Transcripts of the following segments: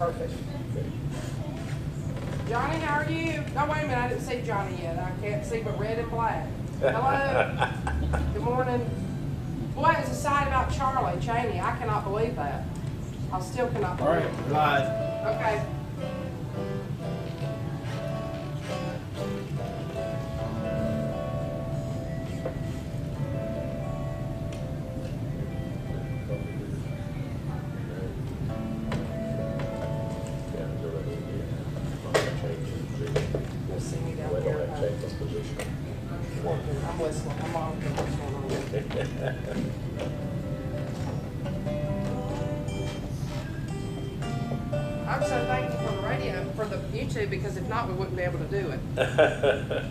Perfect. Johnny, how are you? No, wait a minute, I didn't see Johnny yet. I can't see but red and black. Hello. Good morning. Boy, it's a side about Charlie Cheney. I cannot believe that. I still cannot believe it. All right, live. Okay. You'll see me down here. I'm listening. I'm on. What's going on? I'm so thankful for the radio, for the YouTube, because if not, we wouldn't be able to do it.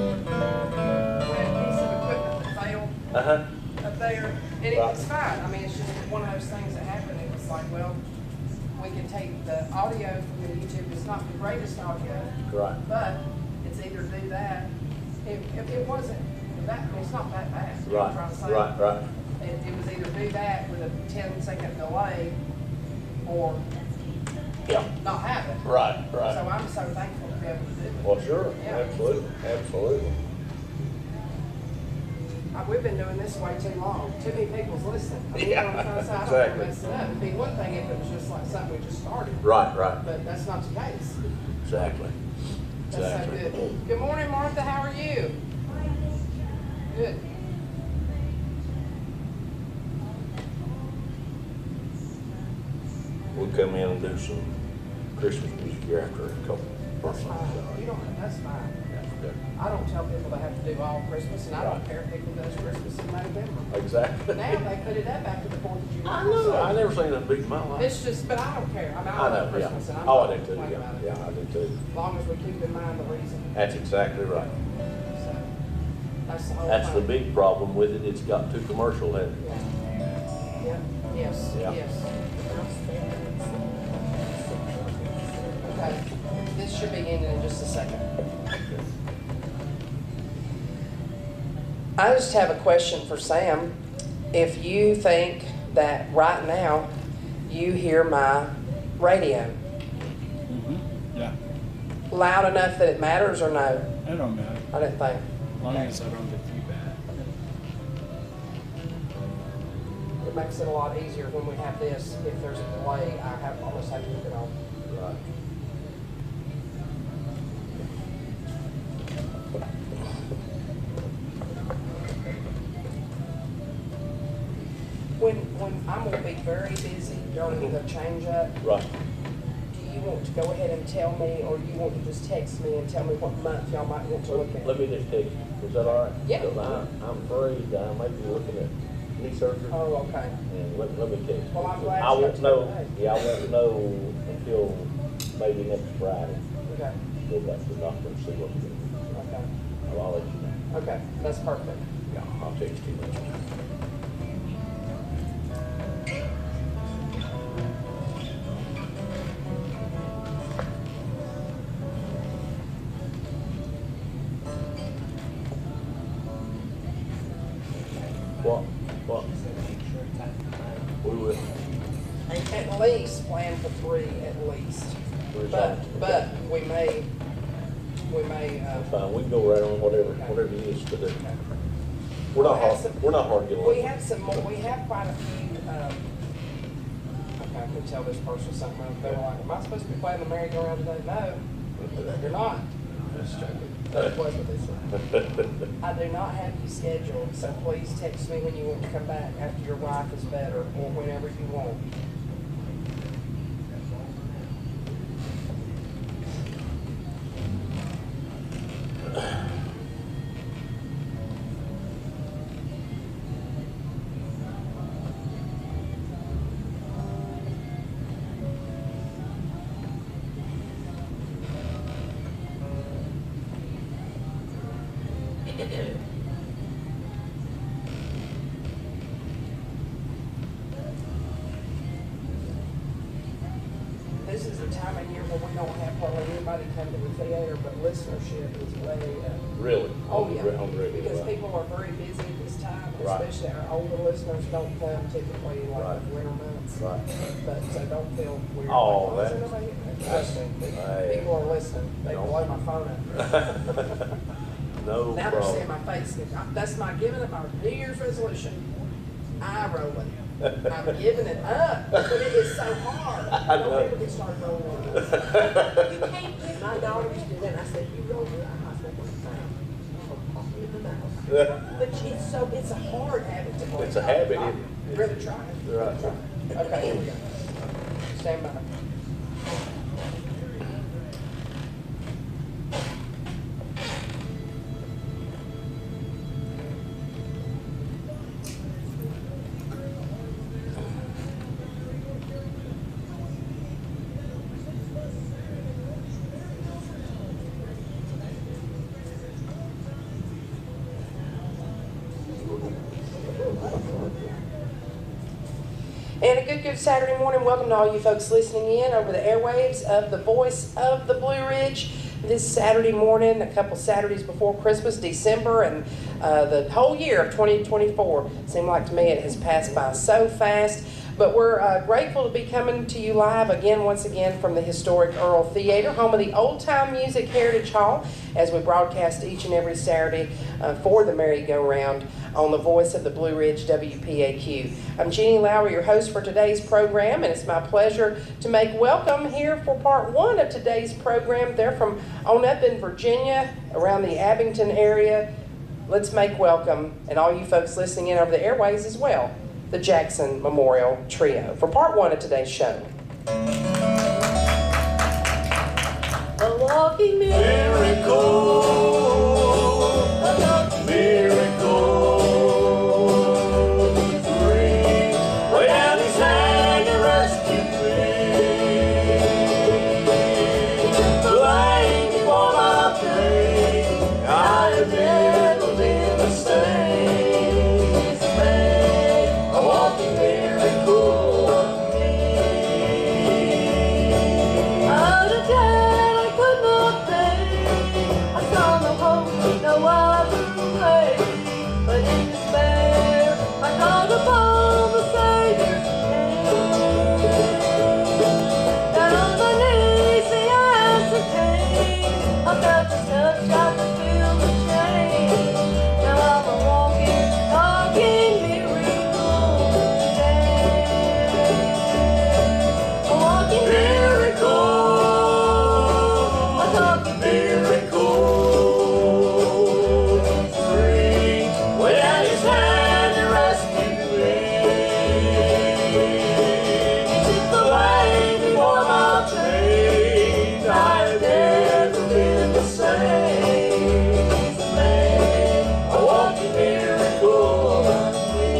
We had a piece of equipment that failed up there, and it's fine. I mean, it's just one of those things that happen. It was like, well, we can take the audio from the YouTube. It's not the greatest audio, Right. but it's either do that. It wasn't that. I mean, it's not that bad. You know what I'm trying to say? Right. It was either do that with a 10-second delay, or Yeah. not have it. Right. So I'm so thankful to be able to do it. Well, sure. Yeah. Absolutely. We've been doing this way too long. Too many people's listening. I mean, you know what I'm trying to say? I don't want Exactly. to mess it up. It'd be one thing if it was just like something we just started. Right. But that's not the case. Exactly. That's so good. Good morning, Martha. How are you? Good. We'll come in and do some Christmas music here after a couple. That's fine. You don't. That's fine. I don't tell people they have to do all Christmas, and I don't care if people does Christmas in November. Exactly. Now they put it up after the 4th of July. I know. so I never seen that beat in my life. It's just, but I don't care. I mean, I I know. love Christmas, and Yeah. I'm Oh, not I do too. complaining about it. Yeah, I do too. As long as we keep in mind the reason. That's exactly right. So that's the whole That's the thing. big problem with it. It's got too commercial in it. Yeah. Yes. Yeah. Yes. Okay. This should be ending in just a second. I just have a question for Sam. If you think that right now you hear my radio Yeah, loud enough that it matters or no? it don't matter, I didn't think. as long as I don't get feedback. It makes it a lot easier when we have this. If there's a delay, I almost have to look it off. Right. When I'm gonna be very busy during the change up, Right. do you want to go ahead and tell me, or you want to just text me and tell me what month y'all might want to look at? Let me just take you. Is that all right? Yeah. 'Cause I'm afraid I might be looking at knee surgery. Oh, okay. And let me tell you. Well, I'm glad I you won't got know. to today. Yeah, I won't know until maybe next Friday. Okay, Go back to the doctor and see what we can do. okay, I'll let you know. okay, that's perfect. Yeah, I'll text you. What? We will. At least plan for 3 at least. But we may, That's fine. We can go right on whatever you need us to do. We're not hard. We're not hard to get along. we have some more, we have quite a few, okay, I can tell this person something, they were like, am I supposed to be playing the merry-go-round today? No, you're not. That was what they said. I do not have you scheduled, so please text me when you want to come back after your wife is better, or whenever you want. This is the time of year where we don't have hardly anybody come to the theater, but listenership is way up. Really? Oh, yeah, On the radio, because right. people are very busy at this this time, Right. especially our older listeners don't come typically like Right. winter months. Right. But so don't feel weird. Oh, like, why is that- there nobody here? Trust me, Hey. people are listening. They Don't- blow my phone up. No Now they're seeing problem. my face. That's my giving up our New Year's resolution. Eye rolling. I'm giving it up, but it is so hard. I know. Don't ever get started rolling your eyes. You can't. My daughter used to do that. And I said, you roll your eyes one more time. In the mouth. But it's a hard habit to break. It's a habit, isn't it? Really try it. Right. Really try it. Okay, here we go. Stand by. And a good Saturday morning. Welcome to all you folks listening in over the airwaves of the Voice of the Blue Ridge. This Saturday morning, a couple Saturdays before Christmas, December, and the whole year of 2024. Seemed like to me it has passed by so fast. But we're grateful to be coming to you live again, once again, from the historic Earl Theater, home of the Old Time Music Heritage Hall, as we broadcast each and every Saturday for the merry-go-round on the Voice of the Blue Ridge WPAQ. I'm Jeannie Lowry, your host for today's program, and it's my pleasure to make welcome here for part one of today's program. They're from on up in Virginia, around the Abington area. Let's make welcome, and all you folks listening in over the airways as well, the Jackson Memorial Trio for part one of today's show. A walking miracle, a walking miracle. Way down his hand to rescue me. The light you want my pain, I have never been the same. It's made a walking miracle of me. Out of debt I could not pay, I saw no hope, no other way. But in despair I called upon the Savior's name. Down on my knees the answer came. I felt his touch, I could feel the change. Now I'm a walking miracle today. A walking miracle, a talking miracle. Free, way down his hand to rescue me. He took the way before my pain. I've never been the same. He's made a walking miracle of me.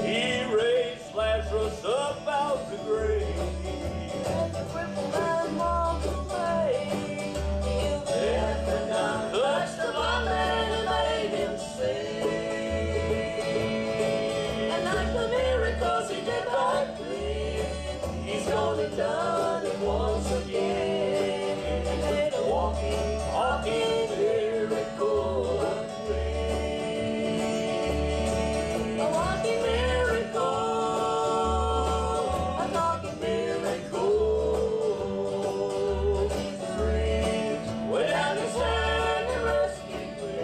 He raised Lazarus up out the grave. And the crippled man walked away. He healed the deaf and dumb, touched the blind man and made him see. And like the miracles he did back then, he's gonna done it once again. And made a walking miracle of me. A walking miracle, a talking miracle. He's free, way down his hand to rescue me.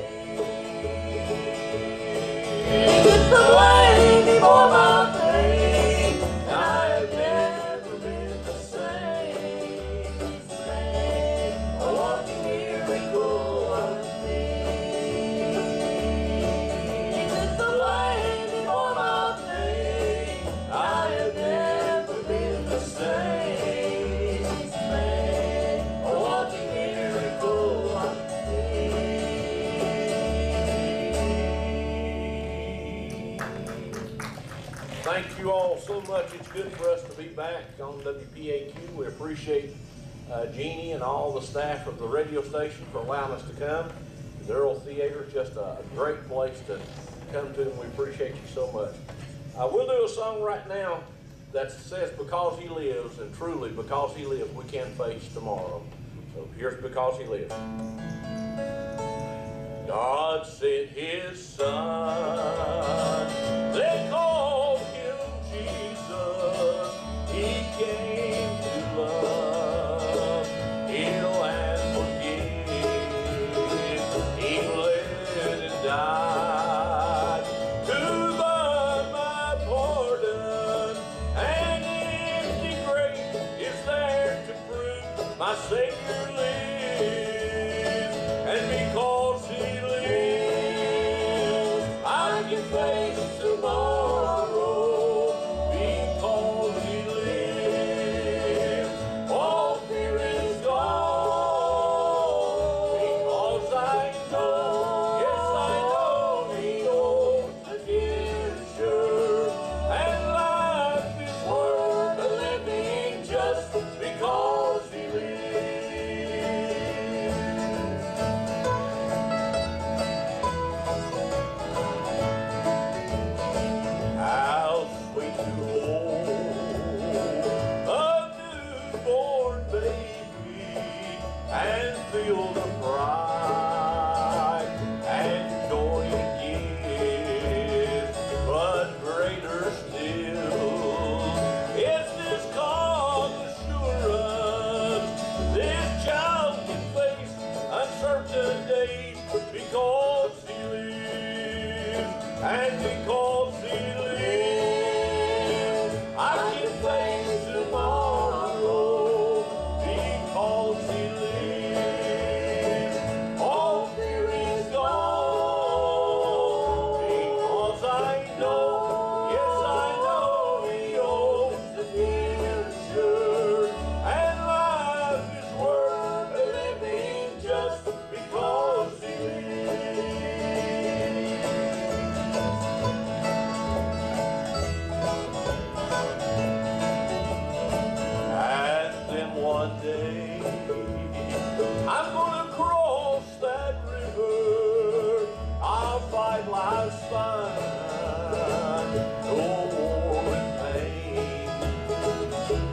He took the way before my pain, and I have never been the same. He's made a walking miracle of me. He took the way before my pain. I have never been the same. He's made a walking miracle of me. Thank you all so much. It's good for us to be back on WPAQ. We appreciate Jeannie and all the staff of the radio station for allowing us to come. The Earl Theater is just a great place to come to, and we appreciate you so much. We'll do a song right now that says, "Because He lives," and truly, because He lives, we can face tomorrow. So here's "Because He lives." God sent His Son, they called Him Jesus. He came to love, heal, and forgive. He bled and died to buy my pardon. An empty grave is there to prove my Savior lives, and because He lives, I can face tomorrow. Because He lives, all fear is gone. Because I know, yes I know, He owns the future, and life is worth living just because He lives. How sweet to hold a newborn baby and feel the pride and joy it gives, but greater still is this calm assurance this child can face uncertain days because He lives, and because He lives, I can face tomorrow. Because He lives, all fear is gone. Because I know, yes I know, He owns the future, and life is worth living just because He lives. And then one day I'm gonna cross that river. I'll fight life's fight, no more in pain.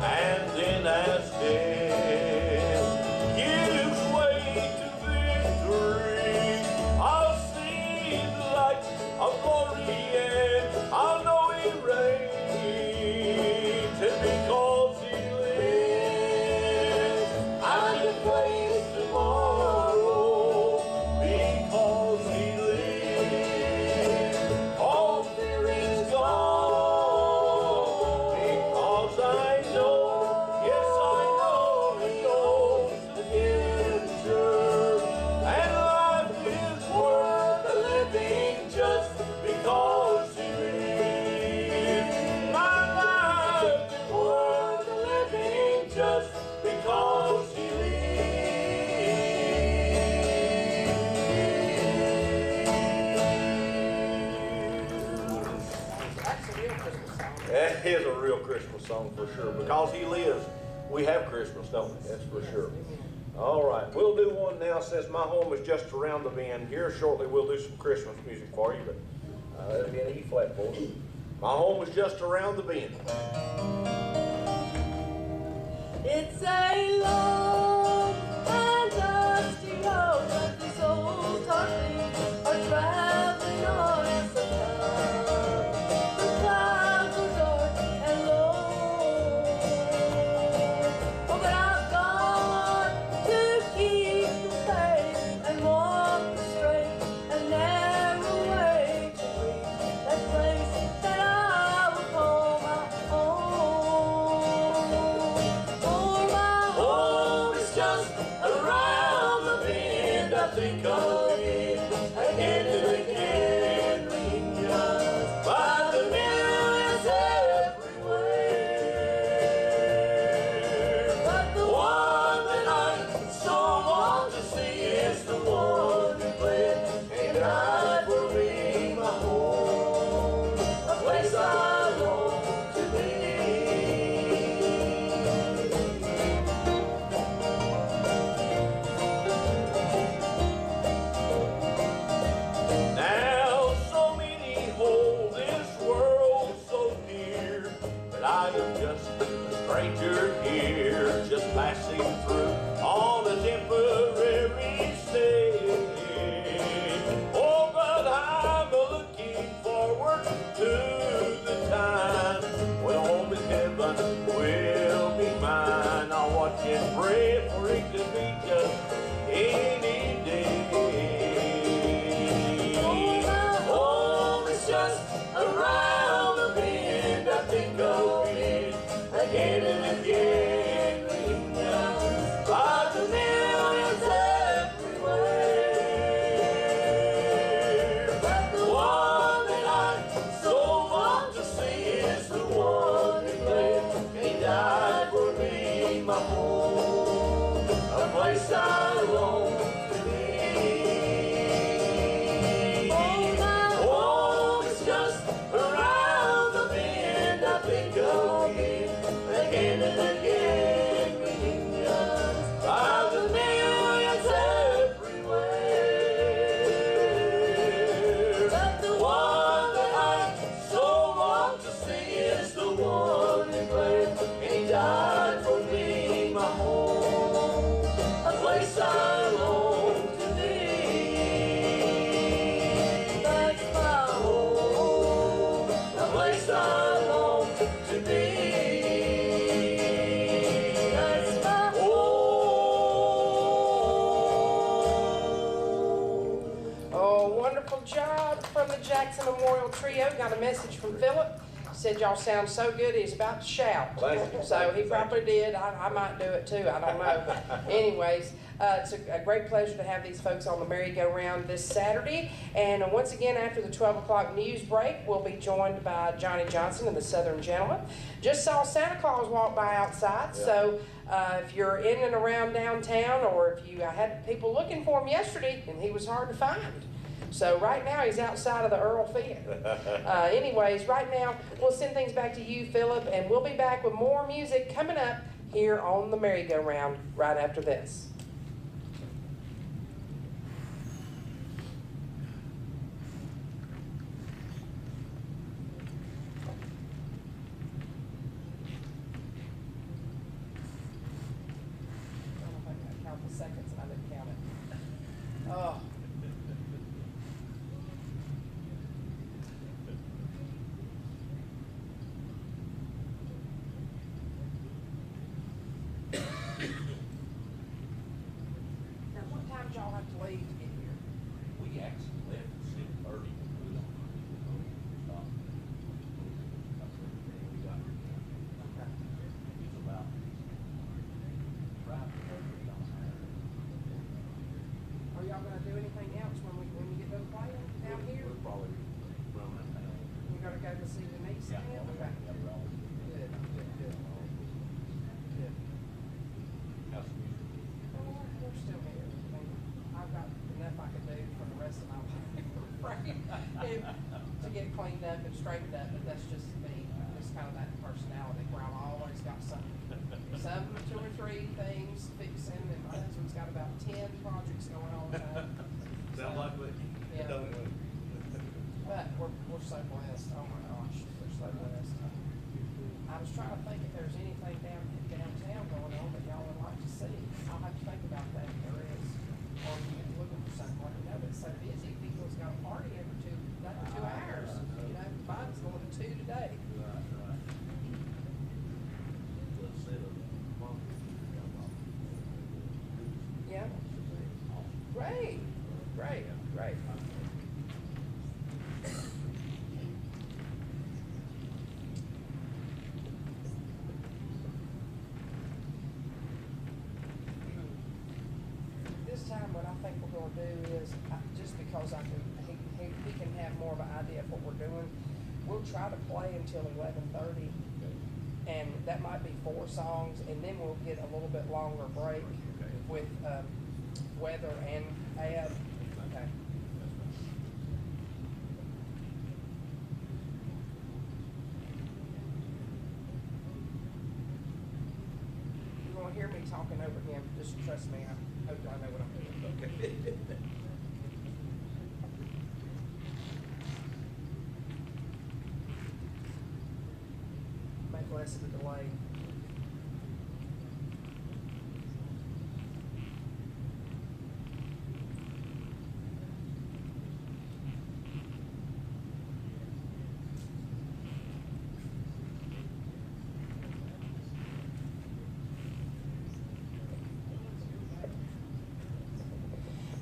And then as death gives way to victory, I'll see the light of glory, and I'll know He reigns. And because He lives, I can face tomorrow. Because He lives, all fear is gone. Because I know, yes I know, He owns the future, and life is worth living just because He lives. My life is worth living just because He lives. That's a real Christmas song. That is a real Christmas song for sure. Because He lives, we have Christmas, don't we? That's for sure. All right, we'll do one now. Says, "My home is just around the bend." Here shortly we'll do some Christmas music for you, but that'll be an E flat for you. My home is just around the bend. It's a long and dusty road that these old darklings are traveling on somehow. The clouds are dark and low. Oh, but I've got to keep the faith and walk the straight and narrow way to reach that place that I would call my home. For my home is just around the bend. I think of it again and again, ringing just by the millions everywhere. But the one that I so want to see is the one who bled and died for me. My home, a place I long to be. Jackson Memorial Trio got a message from Philip. Said y'all sound so good, he's about to shout. Thank you. So he probably did. I might do it too. I don't know. But anyways, it's a great pleasure to have these folks on the merry-go-round this Saturday. And once again, after the 12 o'clock news break, we'll be joined by Johnny Johnson and the Southern Gentlemen. Just saw Santa Claus walk by outside. Yeah. So if you're in and around downtown, or if you had people looking for him yesterday, and he was hard to find. So right now he's outside of the Earl Theater. Anyways, right now we'll send things back to you, Philip, and we'll be back with more music coming up here on the merry-go-round right after this. I don't think I count the seconds and I didn't count it. Oh. Now, what time did y'all have to leave to get here? We actually left at 7:30. We don't stop. That's what we got. Okay. It's about right before 3 on Saturday. Are y'all gonna do anything else when you get done playing down here? We'll probably run that down. You gonna go to see the niece Yeah, again? Okay. yeah, we're all. Good, good, good. Good. How's the music? Well, we're still here. I mean, I've got enough I can do for the rest of my life, right? To get cleaned up and straightened up, but that's just me. Just kind of that personality where I've always got something. Some 2 or 3 things fixing, and my husband's got about 10 projects going on at a time. Sound like me? Yeah. But we're so blessed. Oh my gosh, we're so blessed. I was trying to think if there's anything downtown going on that y'all would like to see. I'll have to think about that if there is. Or if you're looking for something, let me know. But it's so busy. People's got a party every 2 hours. You know, mine's going to 2 today. Right, right. Let's set a month. Yeah. Great, great, great. This time, what I think we're gonna do is, just because he can have more of an idea of what we're doing, we'll try to play until 11:30, and that might be 4 songs, and then we'll get a little bit longer break with weather and ad. Okay. You won't hear me talking over him. Just trust me. I hope I know what I'm doing. Okay. Make less of a delay.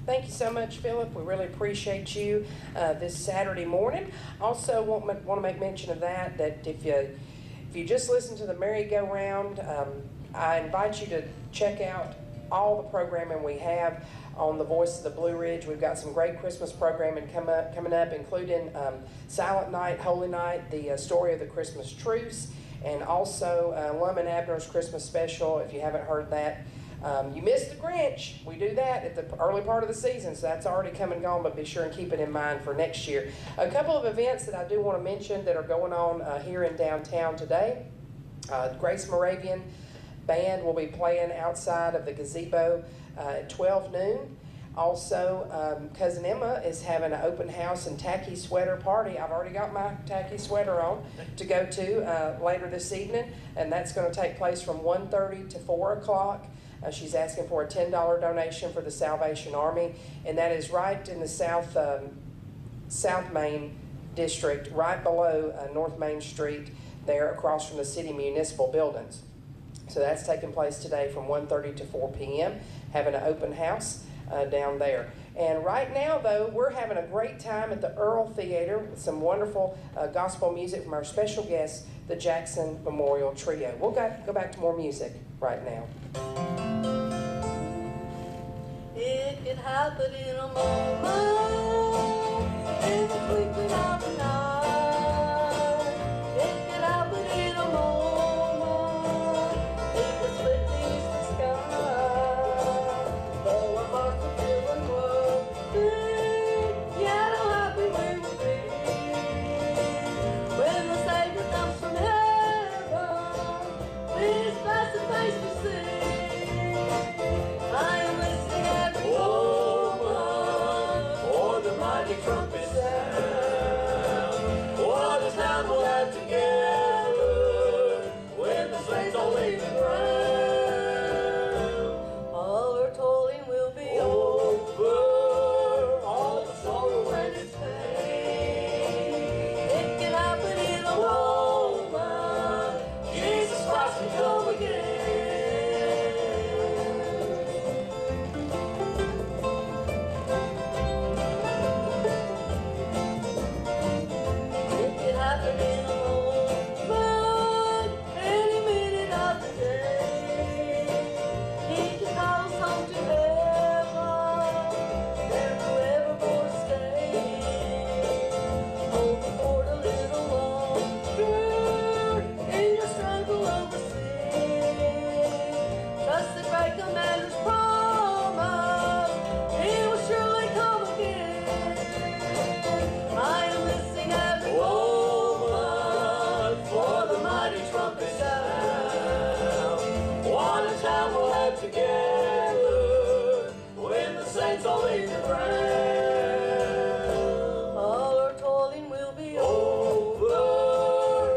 Thank you so much, Philip. We really appreciate you this Saturday morning. Also, want to make mention of that if you just listen to the merry-go-round, I invite you to check out all the programming we have on the Voice of the Blue Ridge. We've got some great Christmas programming coming up, including Silent Night, Holy Night, the story of the Christmas truce, and also Lum and Abner's Christmas special. If you haven't heard that, you missed the Grinch. We do that at the early part of the season, so that's already come and gone, but be sure and keep it in mind for next year. A couple of events that I do want to mention that are going on here in downtown today. Grace Moravian Band will be playing outside of the gazebo at 12 noon. Also, Cousin Emma is having an open house and tacky sweater party. I've already got my tacky sweater on to go to later this evening, and that's going to take place from 1:30 to 4 o'clock. She's asking for a $10 donation for the Salvation Army, and that is right in the South Main District, right below North Main Street, there across from the city municipal buildings. So that's taking place today from 1:30 to 4 p.m., having an open house down there. And right now, though, we're having a great time at the Earl Theater with some wonderful gospel music from our special guests, the Jackson Memorial Trio. We'll go back to more music right now. It can happen in a moment, in the twinkling of an eye. It can happen in a moment, it can split the sky. Though our hearts are feeling worthy, yet how happy we will be when the Savior comes from heaven, His blessed face to see. I am listening every moment for the mighty trumpet sound. What a time we'll have together when the saints all leave the ground. All our toiling will be over, all the sorrow and its pain. It can happen in a moment, Jesus Christ will come again. Together when the saints all leave the ground. All our toiling will be over,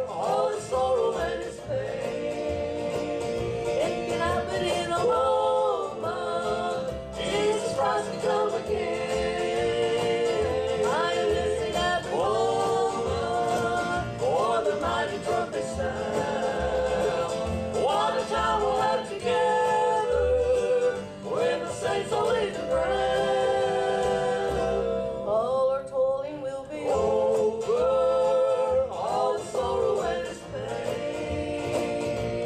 all the sorrow and its pain. It can happen in a moment, Jesus Christ will come again. I am listening every moment for the mighty trumpet sound. What a time we'll have together when the saints all leave the ground. All our toiling will be over, all the sorrow and its pain.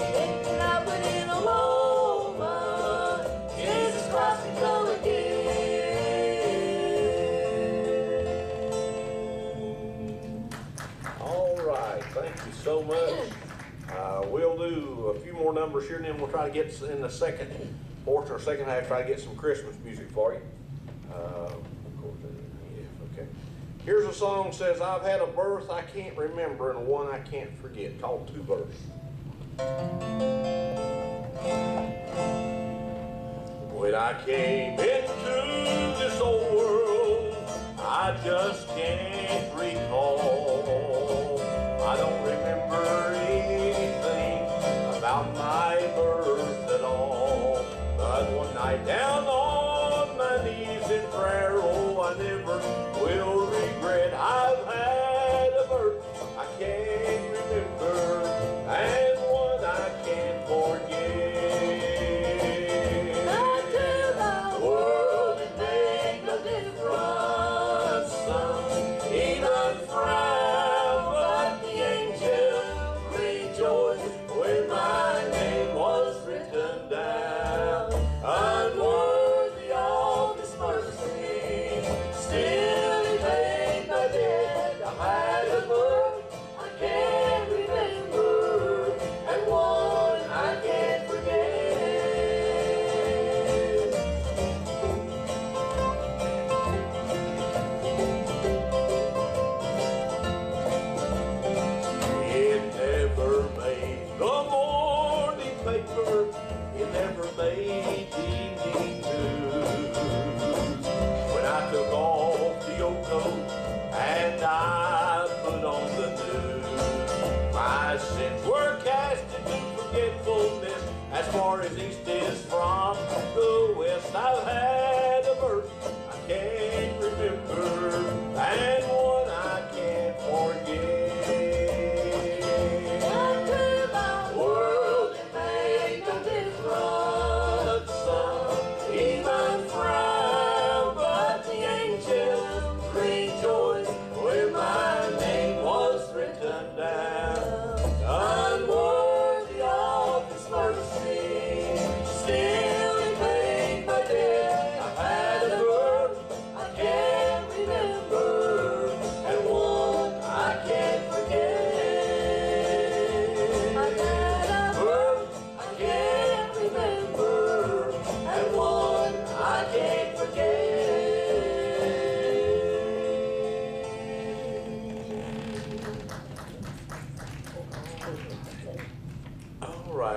It can happen in a moment, Jesus Christ will come again. All right, thank you so much. We'll do a few more numbers here, and then we'll try to get in the second portion or second half, try to get some Christmas music for you. Of course, yeah, okay. Here's a song that says, I've had a birth I can't remember and one I can't forget, called Two Births. When I came into this old world, I just can't recall. I don't remember anything about my birth at all. But one night down on my knees in prayer, oh, I never will regret. I've had a birth I can't remember and one I can't forget. Not to the world it make no difference, son.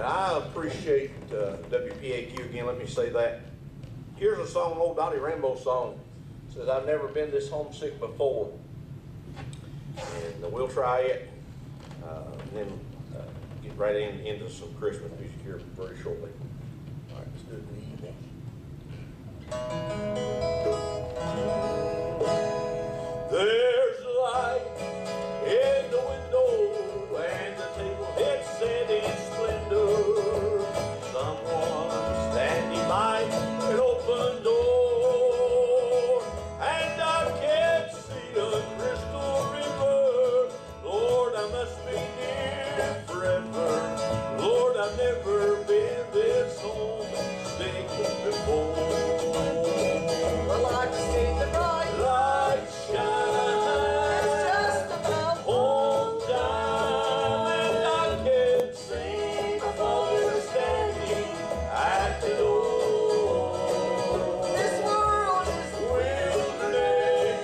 right, I appreciate WPAQ again, let me say that. Here's a song, old Dottie Rambo song. It says, I've never been this homesick before. And we'll try it, and then get right into some Christmas music here very shortly. All right, let's do it. There's a light in the window and the table it's set in splendor. Someone standing by an open door, and I can't see a crystal river. Lord, I must be near forever. Lord, I've never been this homesick before. Well, I can see the bright Light shine. It's just about Home time, and I can see my father standing at the door. this world is Wilderness,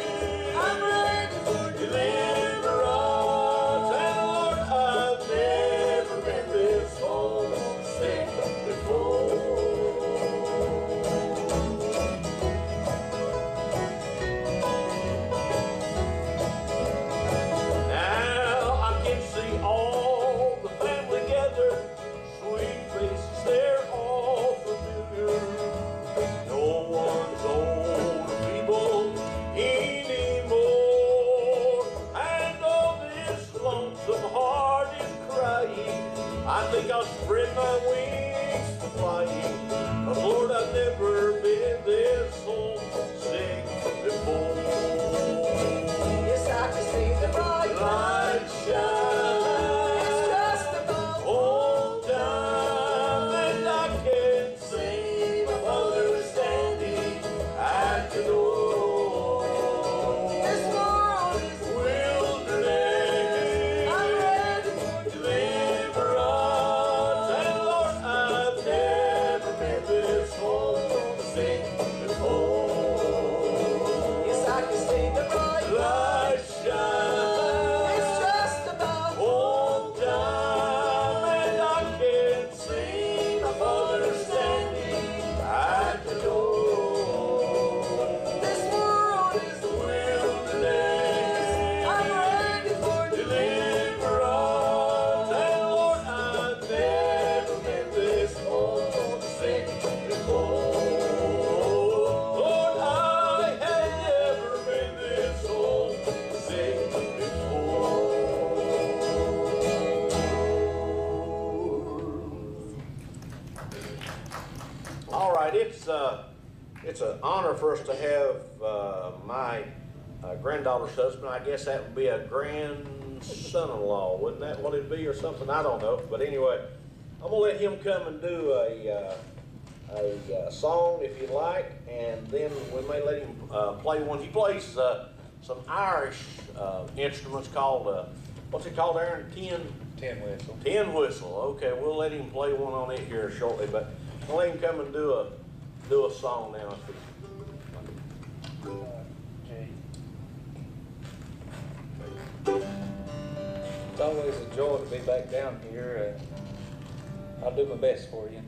I'm ready for deliverance, and Lord, I've never been this homesick before. Now I can see all the family gathered, sweet faces, they're all familiar. No one's old or feeble anymore, and all this lonesome heart is crying. I think I'll spread my wings for flying, 'cause Lord, I've never been this homesick before. Yes, I can see the bright Light It's shine, just about home time, and I can see my father standing at the door. this world is Wilderness, I'm ready for deliverance, and Lord, I've never been this homesick before. Yes, I can see the bright Light shine. It's just about Home time, and I can see my father standing at the door. this world is Wilderness, I'm ready for deliverance, and Lord, I've never been this homesick before. Lord, I have never been this homesick before. All right, it's an honor for us to have my granddaughter's husband. I guess that would be a grandson-in-law, wouldn't that what it'd be, or something? I don't know. But anyway, I'm gonna let him come and do a song if you'd like, and then we may let him play one. He plays some Irish instruments called what's it called, Aaron? Tin whistle. Tin whistle. Okay, we'll let him play one on it here shortly, but I'll let him come and do a song now. It's always a joy to be back down here. I'll do my best for you.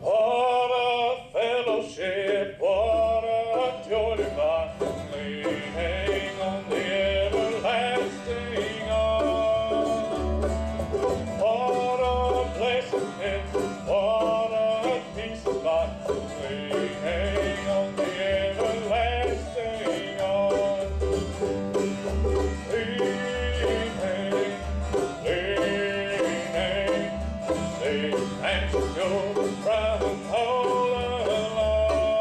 What a fellowship, what a joy divinely hang on the everlasting arm. What a blessedness, what a peace of mind, we hang on the everlasting arm. Leaning, and to go from all along.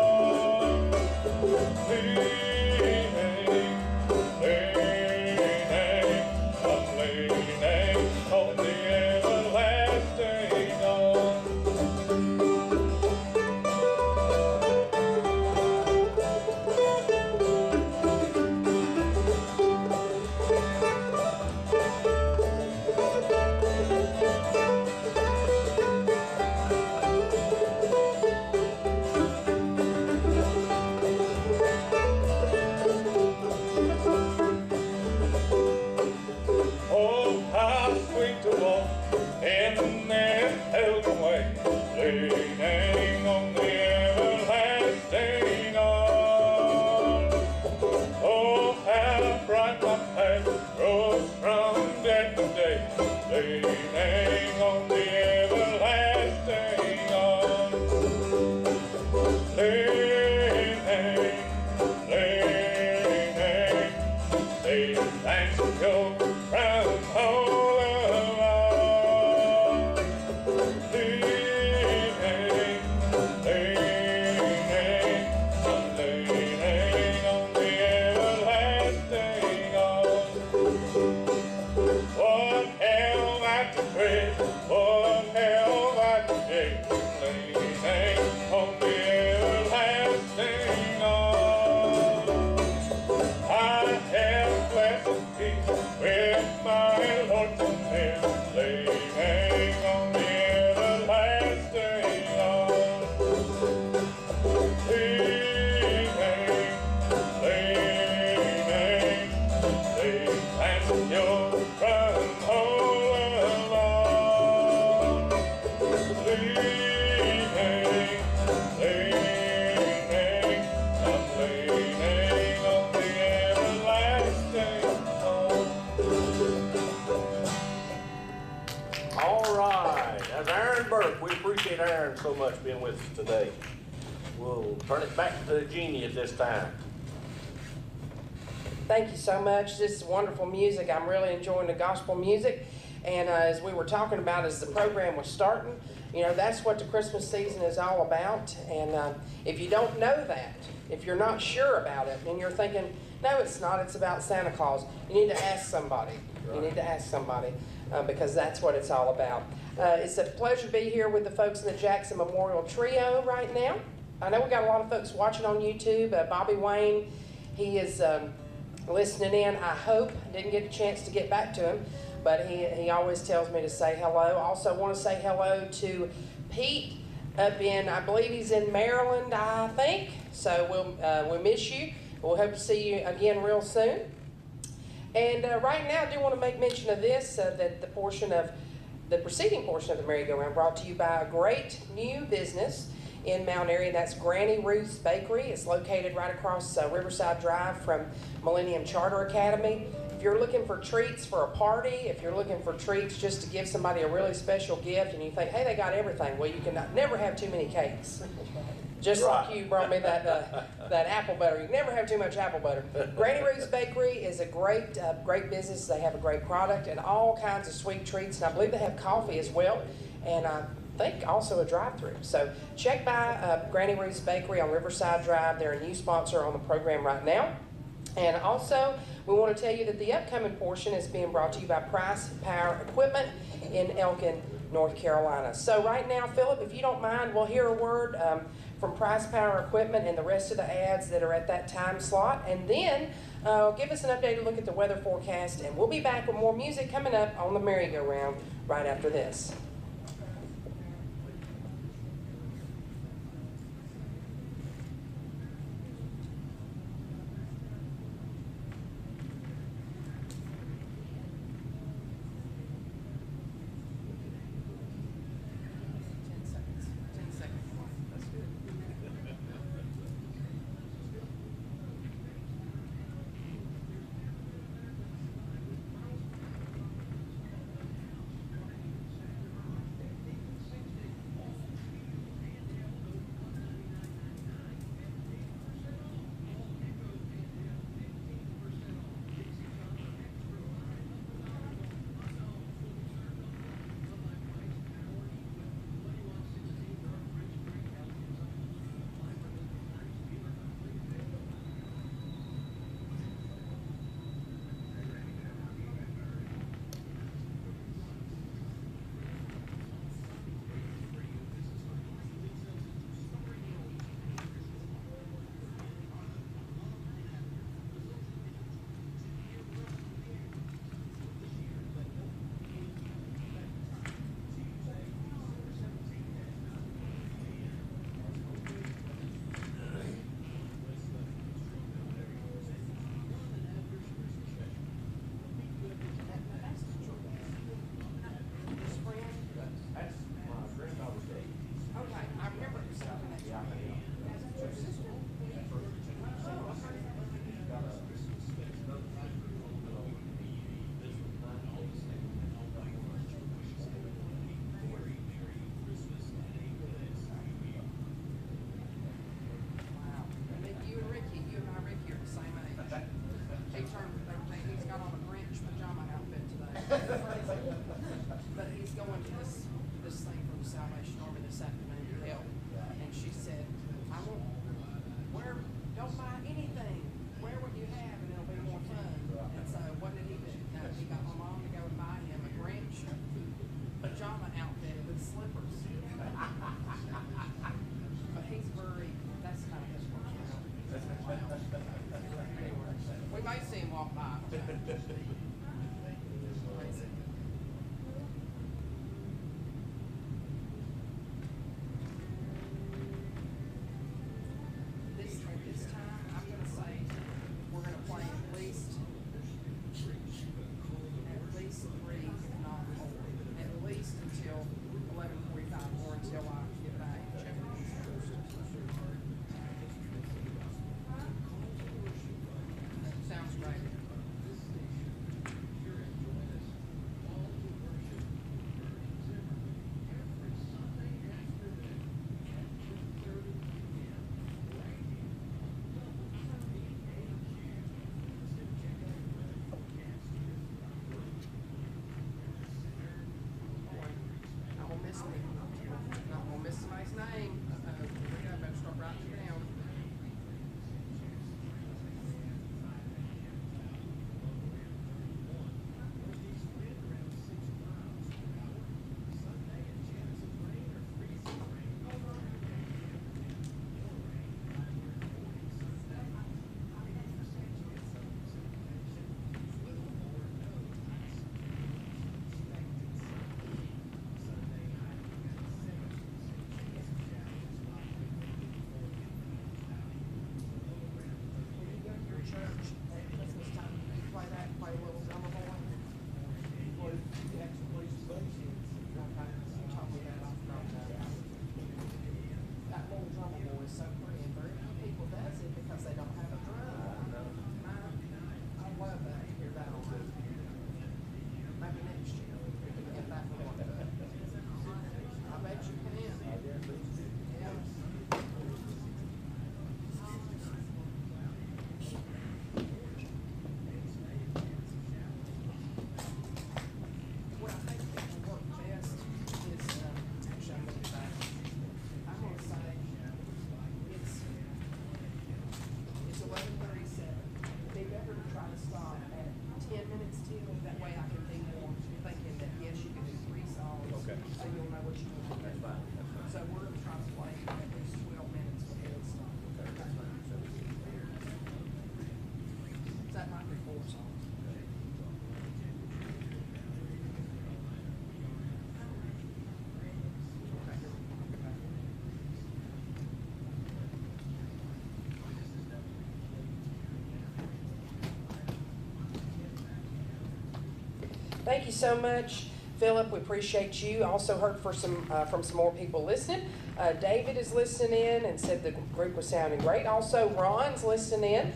leaning on the everlasting arm. Oh, how bright my path grows from day to day, leaning on the everlasting arms. Leaning, thank you from all along. Leaning, I'm leaning on the everlasting arms. What have I to pray? What have I to gain? Leaning on the everlasting arms. I have blessed peace with my Lord to live, leaning on the everlasting arms. Leaning, and you're from all along. Leaning, I'm leaning on the everlasting arms. All right, that's Aaron Burke. We appreciate Aaron so much being with us today. We'll turn it back to Jeannie at this time. Thank you so much. This is wonderful music. I'm really enjoying the gospel music. And as we were talking about as the program was starting, you know, that's what the Christmas season is all about. And if you don't know that, if you're not sure about it, and you're thinking, no, it's not, it's about Santa Claus, you need to ask somebody. You need to ask somebody because that's what it's all about. It's a pleasure to be here with the folks in the Jackson Memorial Trio right now. I know we got a lot of folks watching on YouTube. Bobby Wayne, he is listening in, I hope. Didn't get a chance to get back to him, but he always tells me to say hello. Also want to say hello to Pete up in, I believe he's in Maryland, I think. So we'll miss you. We'll hope to see you again real soon. And right now, I do want to make mention of this, that the preceding portion of the merry-go-round brought to you by a great new business in Mount Airy. That's Granny Ruth's Bakery. It's located right across Riverside Drive from Millennium Charter Academy. If you're looking for treats for a party, if you're looking for treats just to give somebody a really special gift and you think, hey, they got everything, well, you can never have too many cakes. Just like you brought me that apple butter. You can never have too much apple butter. Granny Ruth's Bakery is a great business. They have a great product and all kinds of sweet treats. And I believe they have coffee as well. And I think also a drive-through. So check by Granny Ruth's Bakery on Riverside Drive. They're a new sponsor on the program right now. And also, we want to tell you that the upcoming portion is being brought to you by Price Power Equipment in Elkin, North Carolina. So right now, Philip, if you don't mind, we'll hear a word from Price Power Equipment and the rest of the ads that are at that time slot. And then give us an updated look at the weather forecast. And we'll be back with more music coming up on the merry-go-round right after this. At this time, I'm gonna say we're gonna play at least 3, if not more, at least until 11:45 or until I get back. Sounds great. I'm gonna miss me. I'm gonna miss somebody's name. Here we go. Better start writing it down. Your church at Christmas time, you play that, play a little drummer boy. Okay, you taught me that, I forgot that. That little drummer boy is so pretty, and very few people does it because they don't have a drum. I love that, to hear that on that. Maybe next year, we can get that one. I bet you can. Yeah. What I think that will work best is, actually, I'm looking back. I'm gonna say it's 11:37. It'd be better to try to stop at 10 minutes till, that way I can be more thinking that, yes, you can do 3 songs. Okay. So you'll know what you want to do. So we're gonna try to play at least 12 minutes before we stop. That might be 4 songs. Thank you so much, Philip. We appreciate you. Also heard from some more people listening. David is listening in and said the group was sounding great. Also, Ron's listening in.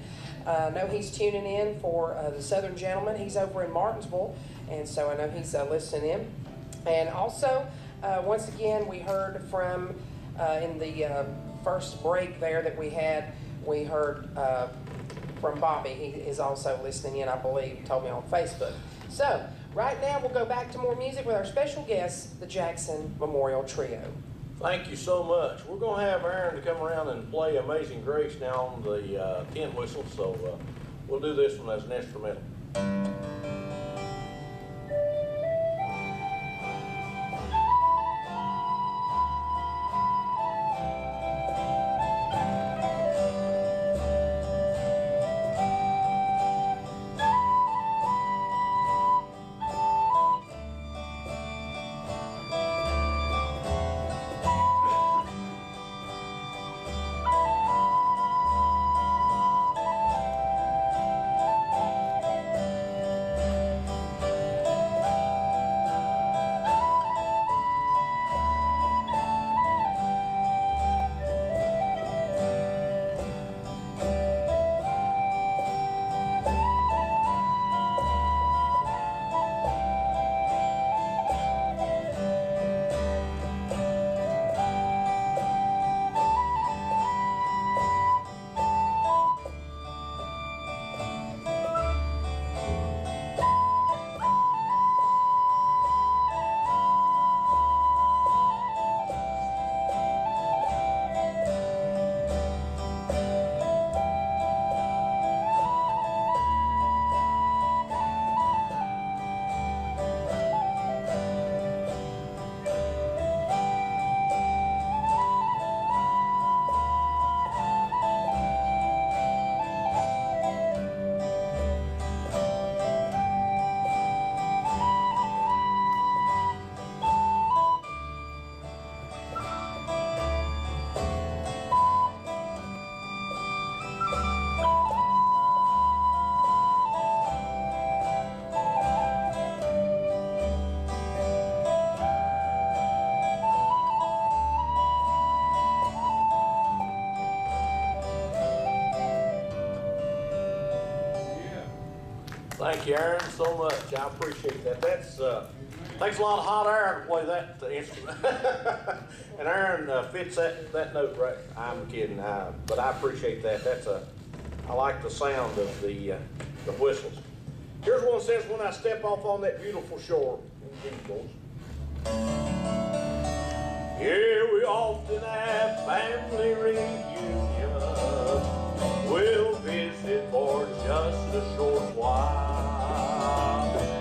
I know he's tuning in for the Southern Gentleman. He's over in Martinsville, and so I know he's listening in. And also, once again, we heard from in the first break there that we had. We heard from Bobby. He is also listening in, I believe. He told me on Facebook. So. Right now, we'll go back to more music with our special guest, the Jackson Memorial Trio. Thank you so much. We're going to have Aaron to come around and play Amazing Grace now on the tin whistle, so we'll do this one as an instrumental. Thank you, Aaron, so much. I appreciate that. That's takes a lot of hot air to play that instrument. And Aaron fits that note right. I'm kidding, but I appreciate that. I like the sound of the whistles. Here's one that says, "When I step off on that beautiful shore." Here we often have family reunions. We'll visit for just a short while.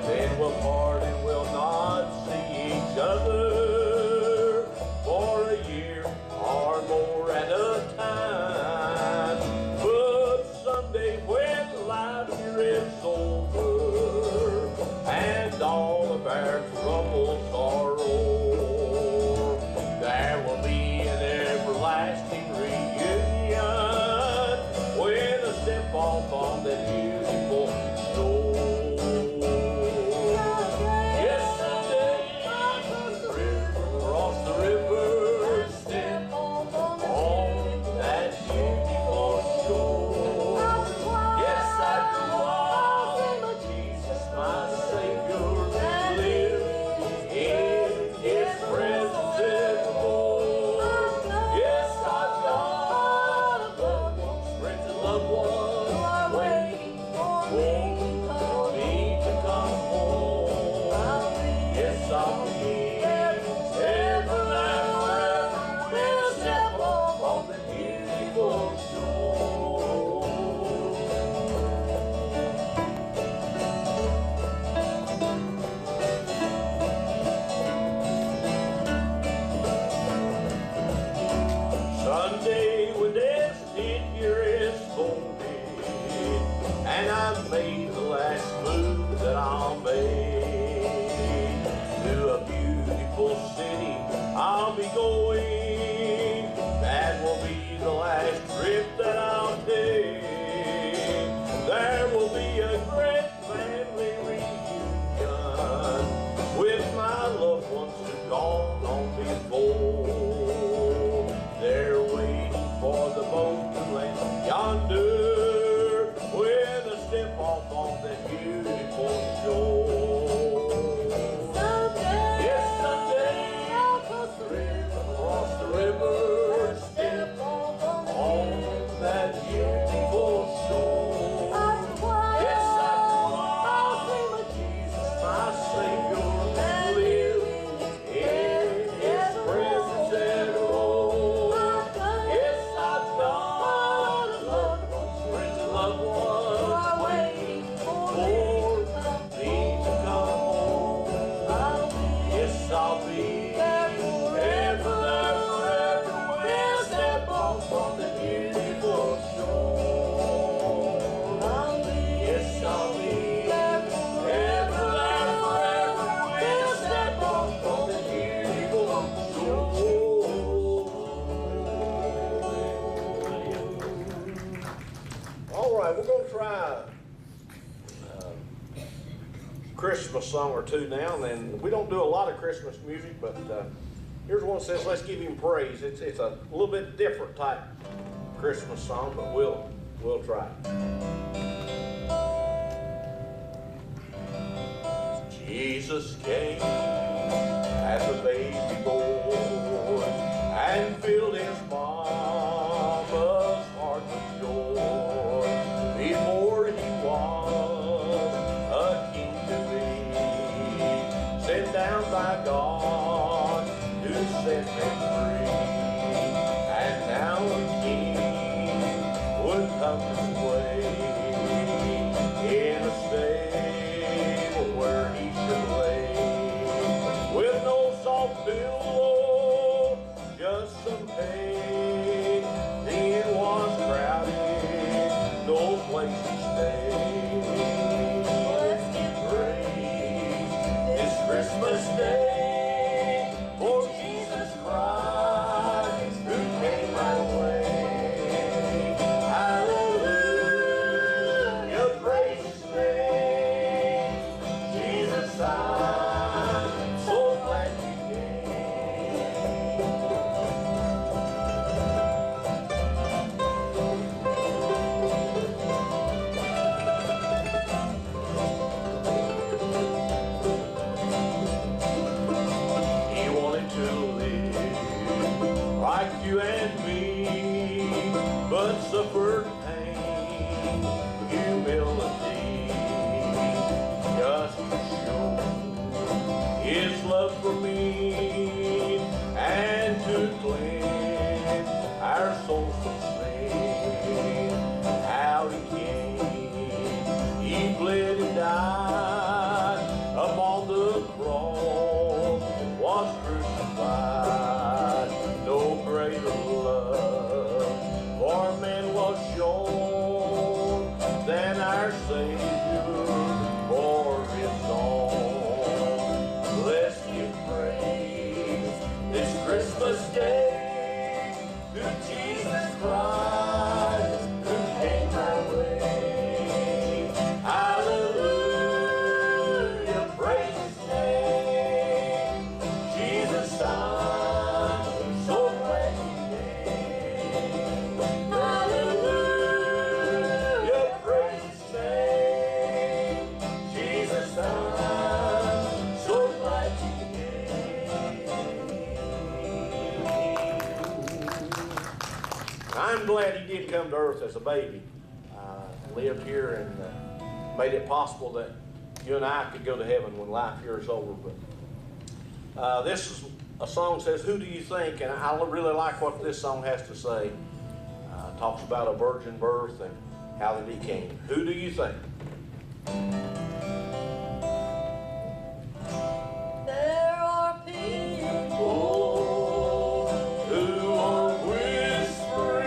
Then we'll part and we'll not see each other for a year or more at a time. But someday when life here is over and all of our troubles are o'er, there will be an everlasting reunion when I step off on that beautiful shore. Yes, someday across the river, step on that beautiful shore. Yes, I do all Jesus, my Savior, live in His presence evermore. Yes, I've got loved ones, friends and loved ones waiting for me to come home. Yes, I'll be ever and forever. We'll step off on the beautiful shore. Sunday when this here is folded and I've made the last move that I'll make to a beautiful city I'll be going. That will be the last trip that I'll take. There will be a great family reunion with my loved ones who've gone on before. They're waiting for the boat to land yonder when I step off on that beautiful shore. Yes, someday across the river, step on that beautiful shore. Yes, I do. I'll Jesus, my Savior, live in His presence evermore. Yes, I've got loved ones, friends and loved ones waiting for me to come home. Yes, I'll be ever and forever. We'll step off on the beautiful shore. Yes, I'll be ever and forever. We'll step off on the beautiful shore. All right, we're going to try Christmas song or two now, and we don't do a lot of Christmas music, but here's one that says, "Let's give Him praise." It's a little bit different type Christmas song, but we'll try it. Jesus came as a baby boy and filled His mama's heart with joy. Before He was a king to be, sent down by God to set men free. And now a king would come His way in a stable where He should lay, with no soft pillow, just some hay. but suffered pain, humility, just to show His love for me and to cleanse our souls from sin. How He came, He bled and died upon the cross, was crucified. No greater love for man was shown than our Savior for His own. Let's give praise this Christmas day to Jesus Christ who came our way. Hallelujah, praise His name. Jesus Son, so glad He came. Hallelujah, praise His name. Jesus Son, so glad He came. I'm glad He did come to earth as a baby. Lived here and made it possible that you and I could go to heaven when life here is over. But this is a song that says, "Who do you think?" And I really like what this song has to say. It talks about a virgin birth and how that He came. Who do you think? There are people who are whispering,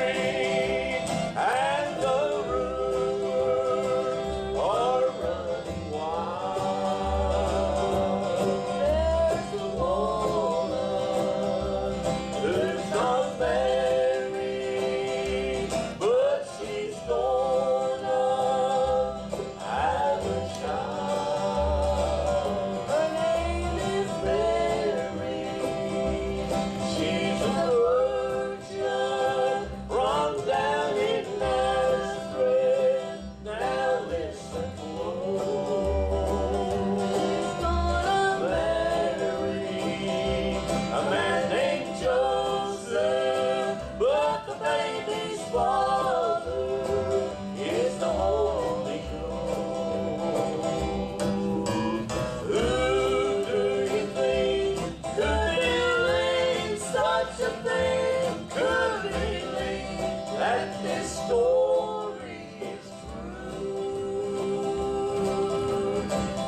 and the rumors are running wild. There's a woman who's not married, but she's gonna have a child. Her name is Mary. She's a virgin from down in Nazareth. Now listen close. She's gonna marry a man named Joseph, but the baby's father is the Holy Ghost. Who do you think could believe such a thing? Could believe that this story is true?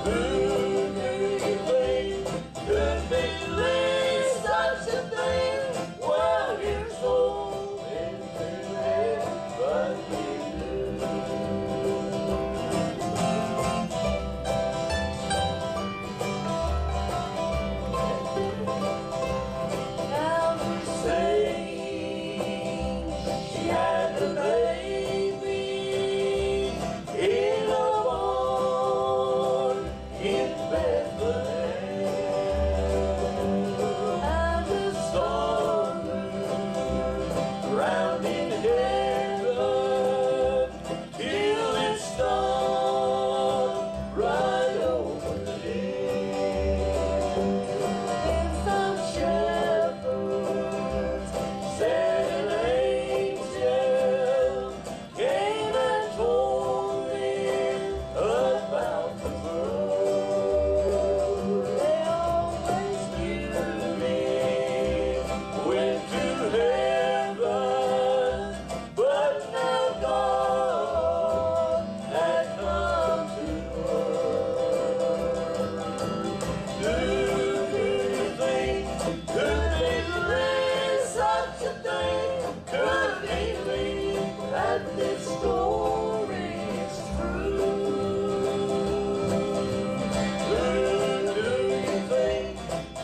Who do you think could believe such a thing? Well, here's hoping to it, but we do. Now we sing, she had the baby in a barn in Bethlehem. And the star moved round in heaven till it stopped right over there. And some shepherds said an angel came and told them about the birth. They always knew me, went to heaven, but now God had come to earth. Do you think could believe such a thing? Could believe that this story is true? Who do you think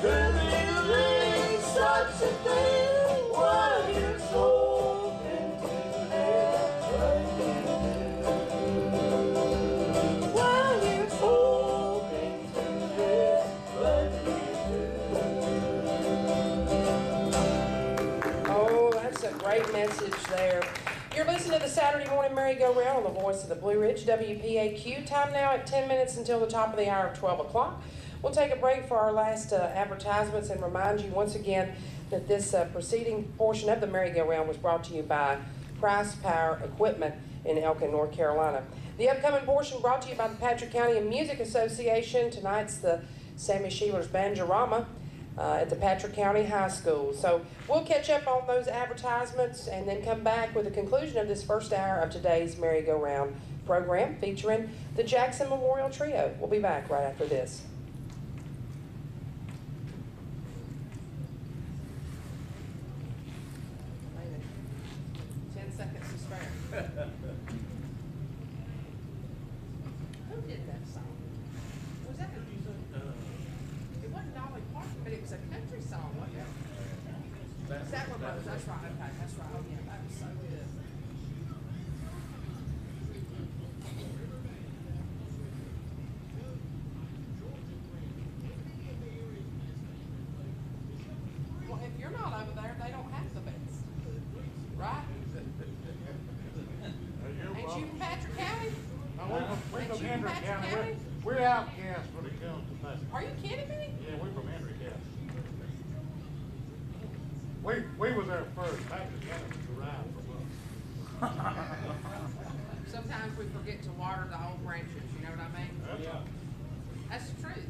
could believe such a thing? Well, here's hoping to heaven you do. Well, here's hoping to heaven you do. Oh, that's a great message there. You're listening to the Saturday Morning Merry-Go-Round on the voice of the Blue Ridge, WPAQ. Time now at 10 minutes until the top of the hour of 12 o'clock. We'll take a break for our last advertisements and remind you once again that this preceding portion of the merry-go-round was brought to you by Price Power Equipment in Elkin, North Carolina. The upcoming portion brought to you by the Patrick County Music Association. Tonight's the Sammy Sheeler's Banjarama at the Patrick County High School. So we'll catch up on those advertisements and then come back with the conclusion of this first hour of today's merry-go-round program featuring the Jackson Memorial Trio. We'll be back right after this. 10 seconds to spare. Who did that song? Was that it wasn't Dolly Parton, but it was a country song, wasn't it? That one was, that's right, okay, that's right. Oh, yeah, that was so good. Well, if you're not over there, they don't have the best, right? Ain't you from Patrick County? No, we're from Ain't you from Hendrick Patrick County. County? We're outcasts when it comes to Patrick. Are you kidding me? Yeah, we're from Hendrick County. We was there first. Patrick County was derived from us. Sometimes we forget to water the old branches, you know what I mean? Yeah. That's the truth.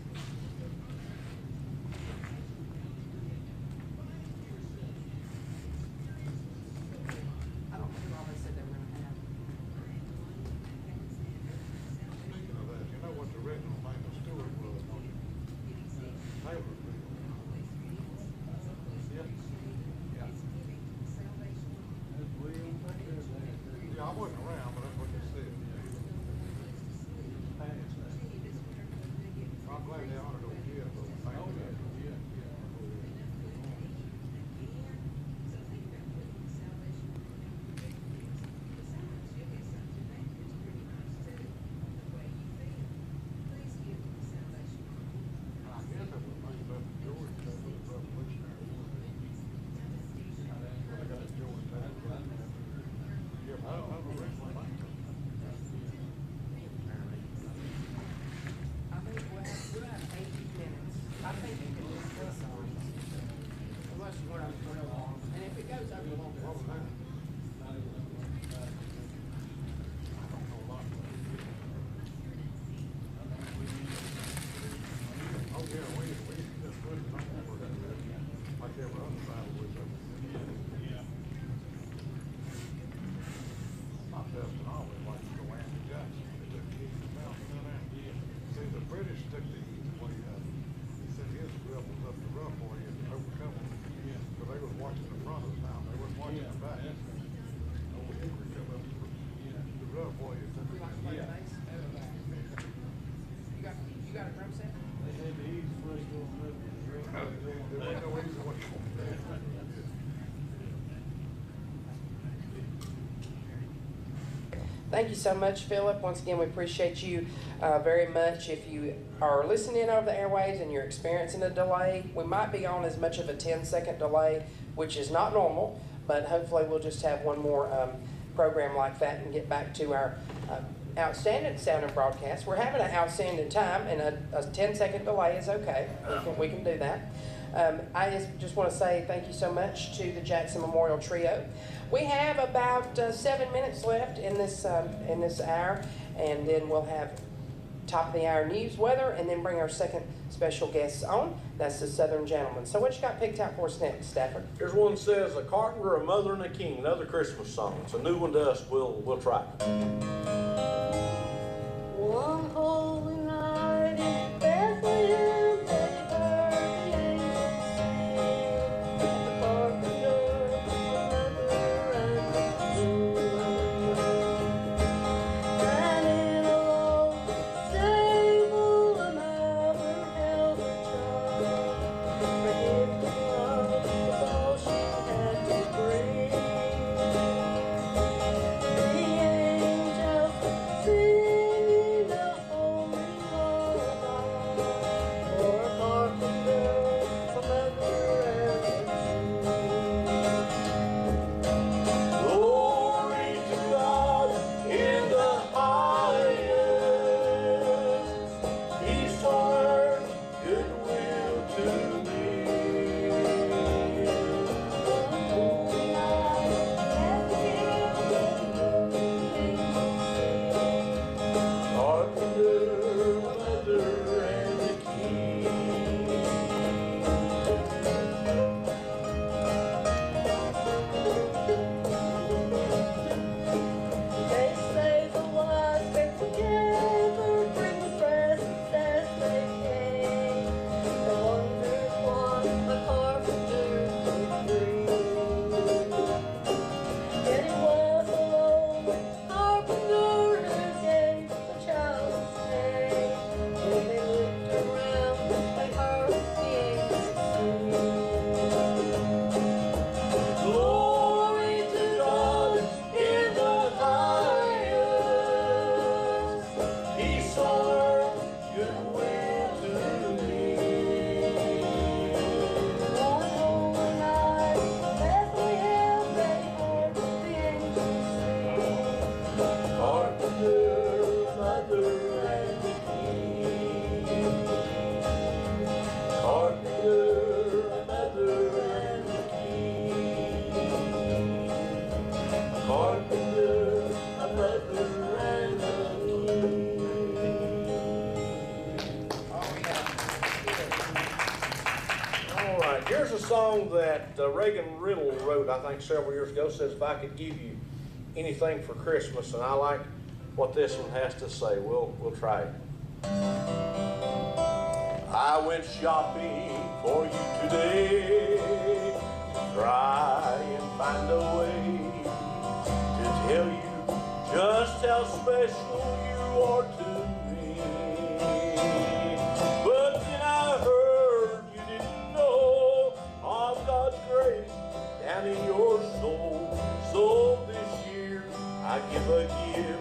I don't know who always said they were gonna have. Speaking of that, you know what the original name of Stewart was, don't you? Taylorsville. Yep. Yeah, I wasn't around, but that's what they said. I'm glad they honored those kids, though. Thank you. I guess it was named after George Taylor, the Revolutionary War. They got George Taylor. Yeah, but I don't know originally named him. I think we'll have 8 minutes. I think you can just play songs. Unless you want to go long. And if it goes over, it won't What was go. that? I don't know a lot about it. Oh, yeah, we just put it on there, like every other side was. Not Dustin always liked to go Andy Jackson, they took the easy mountain in there. See, the British took the easy way out. He said his rebels up the rough way and overcome them. Because they was watching the front of the mountain, they wasn't watching the back. Over here, we come up the rough way. and took You it. like to play the bass? You got a drum set? There ain't no easy way. Thank you so much, Philip. Once again, we appreciate you very much. If you are listening over the airwaves and you're experiencing a delay, we might be on as much of a 10-second delay, which is not normal, but hopefully we'll just have one more program like that and get back to our outstanding sound and broadcast. We're having an outstanding time, and a 10-second delay is okay. We can do that. I just want to say thank you so much to the Jackson Memorial Trio. We have about 7 minutes left in this hour, and then we'll have top of the hour news, weather, and then bring our second special guests on. That's the Southern Gentleman. So what you got picked out for us next, Stafford? Here's one that says, "A carpenter, a mother, and a king." Another Christmas song. It's a new one to us. We'll try. One holy night in Bethlehem, they heard the angels sing. The carpenter, the mother, and the king. And in a lonely stable, a mother held her child. For if the love was all she had to bring, the angels singing the holy that Reagan Riddle wrote, I think several years ago, says, if I could give you anything for Christmas, and I like what this one has to say. We'll try it. I went shopping for you today, try and find a way to tell you just how special you are to me. But then I heard you didn't know of God's grace down in your soul. So this year I give a gift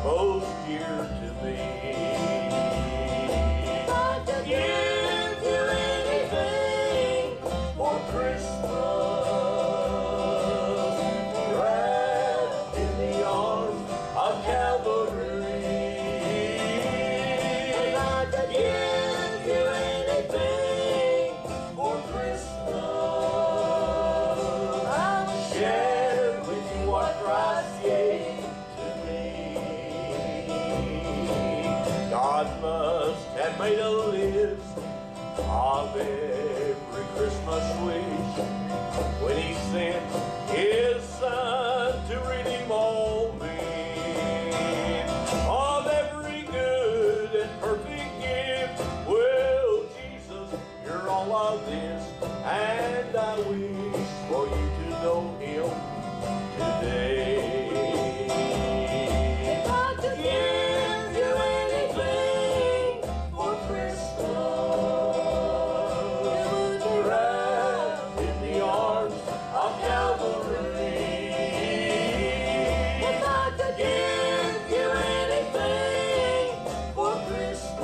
most dear to me. If I could give you anything for Christmas, wrapped in the arms of Calvary. If I could give you anything for Christmas, I would share with you what Christ gave to me. God must have made a list of every Christmas wish when He sent His Son to redeem all men. Of every good and perfect gift, well, Jesus, you're all of this, and I wish for you to know Him today. If I could give you anything for Christmas, it would be wrapped In the arms of Calvary. If I could give you anything for Christmas,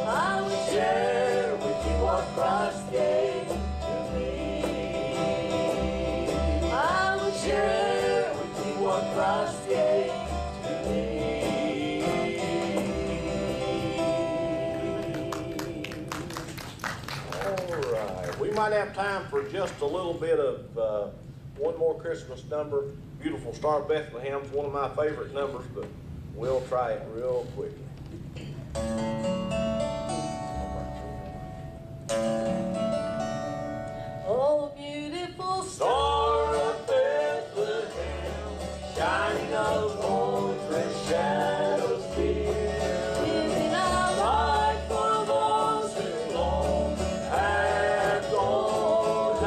I would share with you what Christ gave to me. I would share with you what Christ gave to me. All right, we might have time for just a little bit of one more Christmas number. Beautiful Star of Bethlehem's one of my favorite numbers, but we'll try it real quickly. Oh, beautiful Star of Bethlehem, shining upon fresh shadows dim, giving our light for those who long have gone,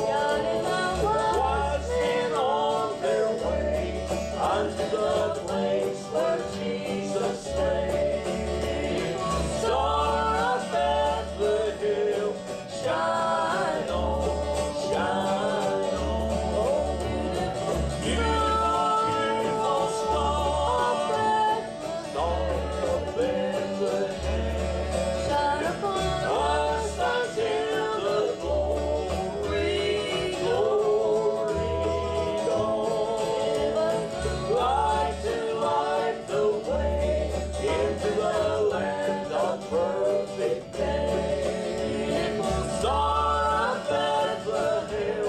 guiding our wise men on their way unto the place where Jesus lay. Star of Bethlehem, shine on, shine on. Beautiful star of Bethlehem, shine upon us until the glory, glory dawn. Light to light the way into the land of perfect day. Star of Bethlehem,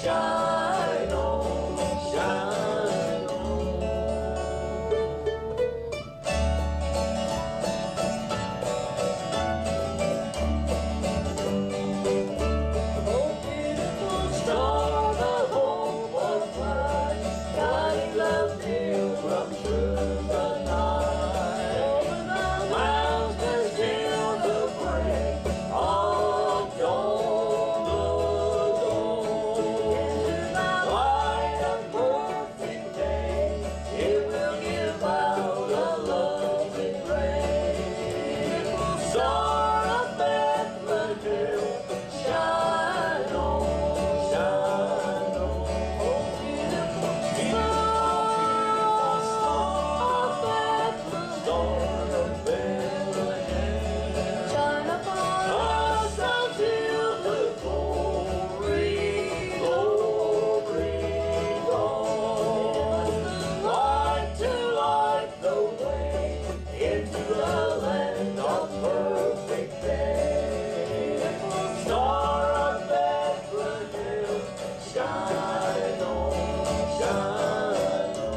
shine on, shine on. Oh, beautiful star, the hope of Christ, guiding love near from through the night. Over the Mountains till the break of dawn, the dawn. Light of perfect day, it will give out a loving ray. Star of Bethlehem, shine on, shine on. oh, beautiful Beautiful star star of Bethlehem, Star of Bethlehem, shine upon us until the glory, glory dawn. Light to light the way into the land of perfect day. Star of Bethlehem, shine on, shine on.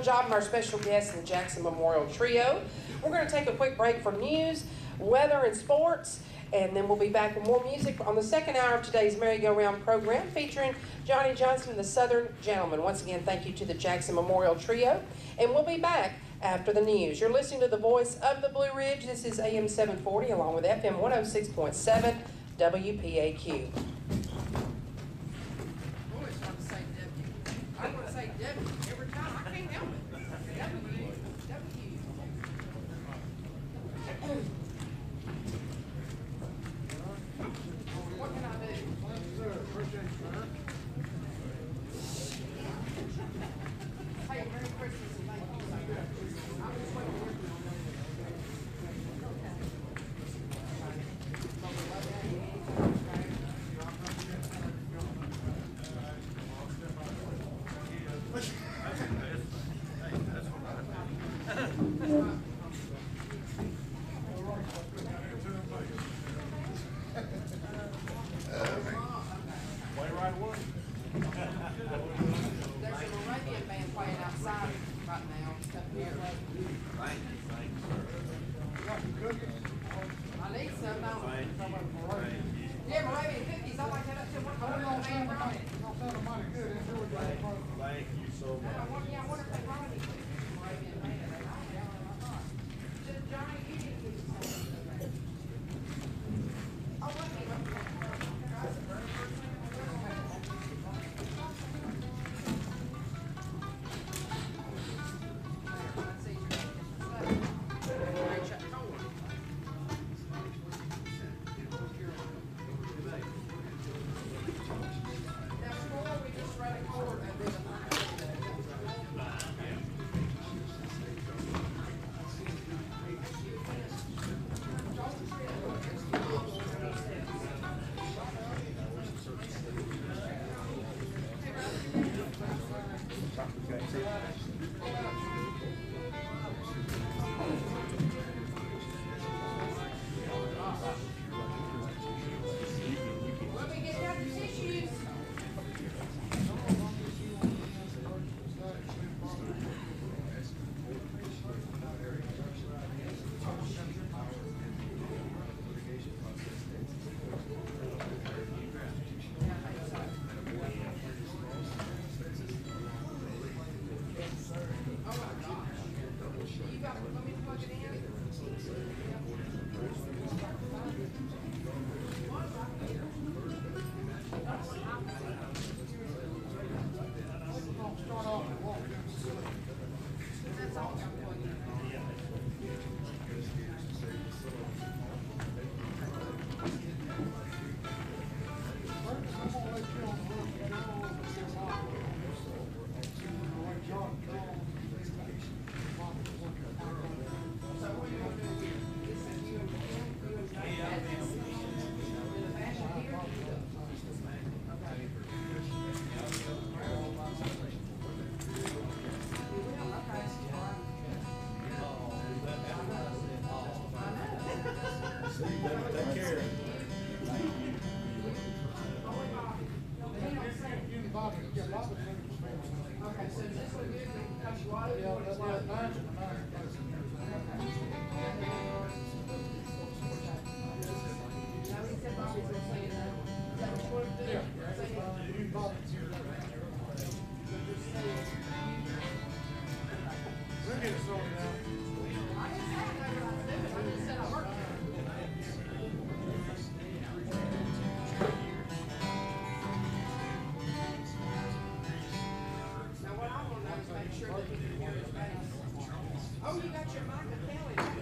job of our special guests in the Jackson Memorial Trio. We're going to take a quick break for news, weather, and sports, and then we'll be back with more music on the second hour of today's merry-go-round program featuring Johnny Johnson and the Southern Gentlemen. Once again, thank you to the Jackson Memorial Trio, and we'll be back after the news. You're listening to the voice of the Blue Ridge. This is AM 740 along with FM 106.7 WPAQ. I want to say W every time. I can't help it. W. What can I do? Hey, Merry Christmas and thank you so much. I'm just waiting to hear from you. There's an Arabian band playing outside right now. Up here. I need some, don't I? Yeah, Moravian cookies. I like that up to one man brought it. Thank you so much. I wonder if they brought any cookies from Moravian band. Johnny, you need cookies. Oh, let me look. Oh, you got your Michael Kelly.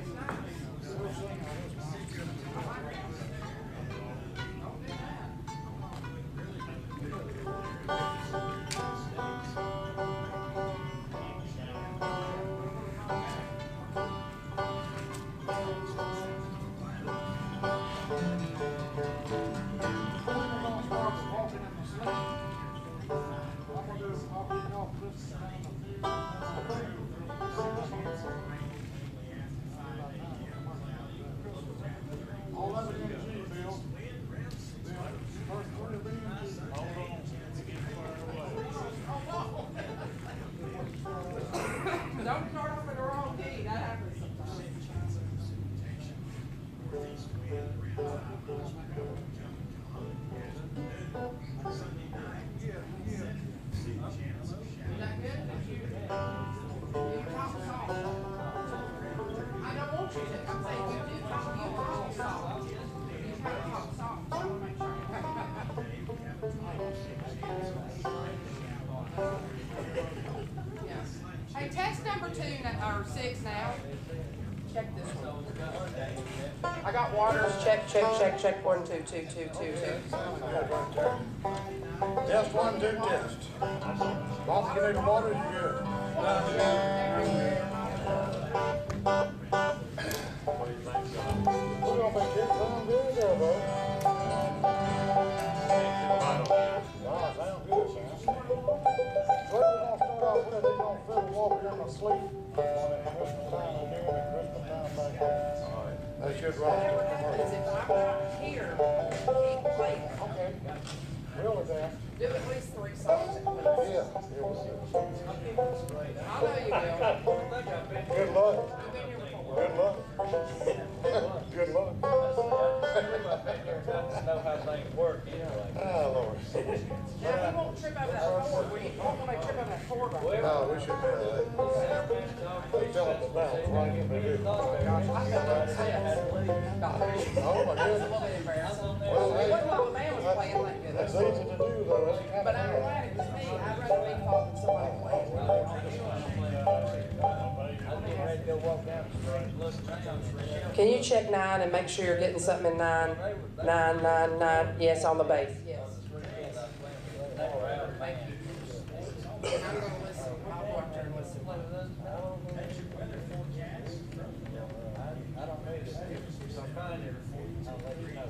or 6 now. Check this one. I got waters. Check. 1, 2, 2, 2, 2, 2. Test 1, 2, test. Long as you need the water, you're good. What do you think, John? We're gonna make it sound good there, bro. Sound good, Sam. Well, we're gonna start off with, they're gonna fill the water in my sleep on it Christmas time and then and Christmas time back home. All right. They should run Whatever to happens, commercial. if I'm not here, keep playing. Okay. We'll adapt. Do at least 3 songs at least. Yeah, it was. I know you will. Good luck. You've been here before. Good luck. Good luck. Know how things work anyway. Ah, Lord. Now, we won't trip over that cord. We won't want to trip over that cord right there. No, we should be all right. They tell us to bounce, right? They do. I felt upset. Oh, my That was a goodness. little bit embarrassing. Well, It hey, wasn't like the band was playing like that's good. easy to do, though. That's kind But of I'm glad it was me. I'd rather be fault than somebody playing. I'm getting ready to go walk down the street and look down. Can you check 9 and make sure you're getting something in 9? 9, 9, 9. Yes, on the bass. Yes. Thank you. And I'm going to listen. I'll go up there and listen. I don't know this. If I find it, I'll let you know.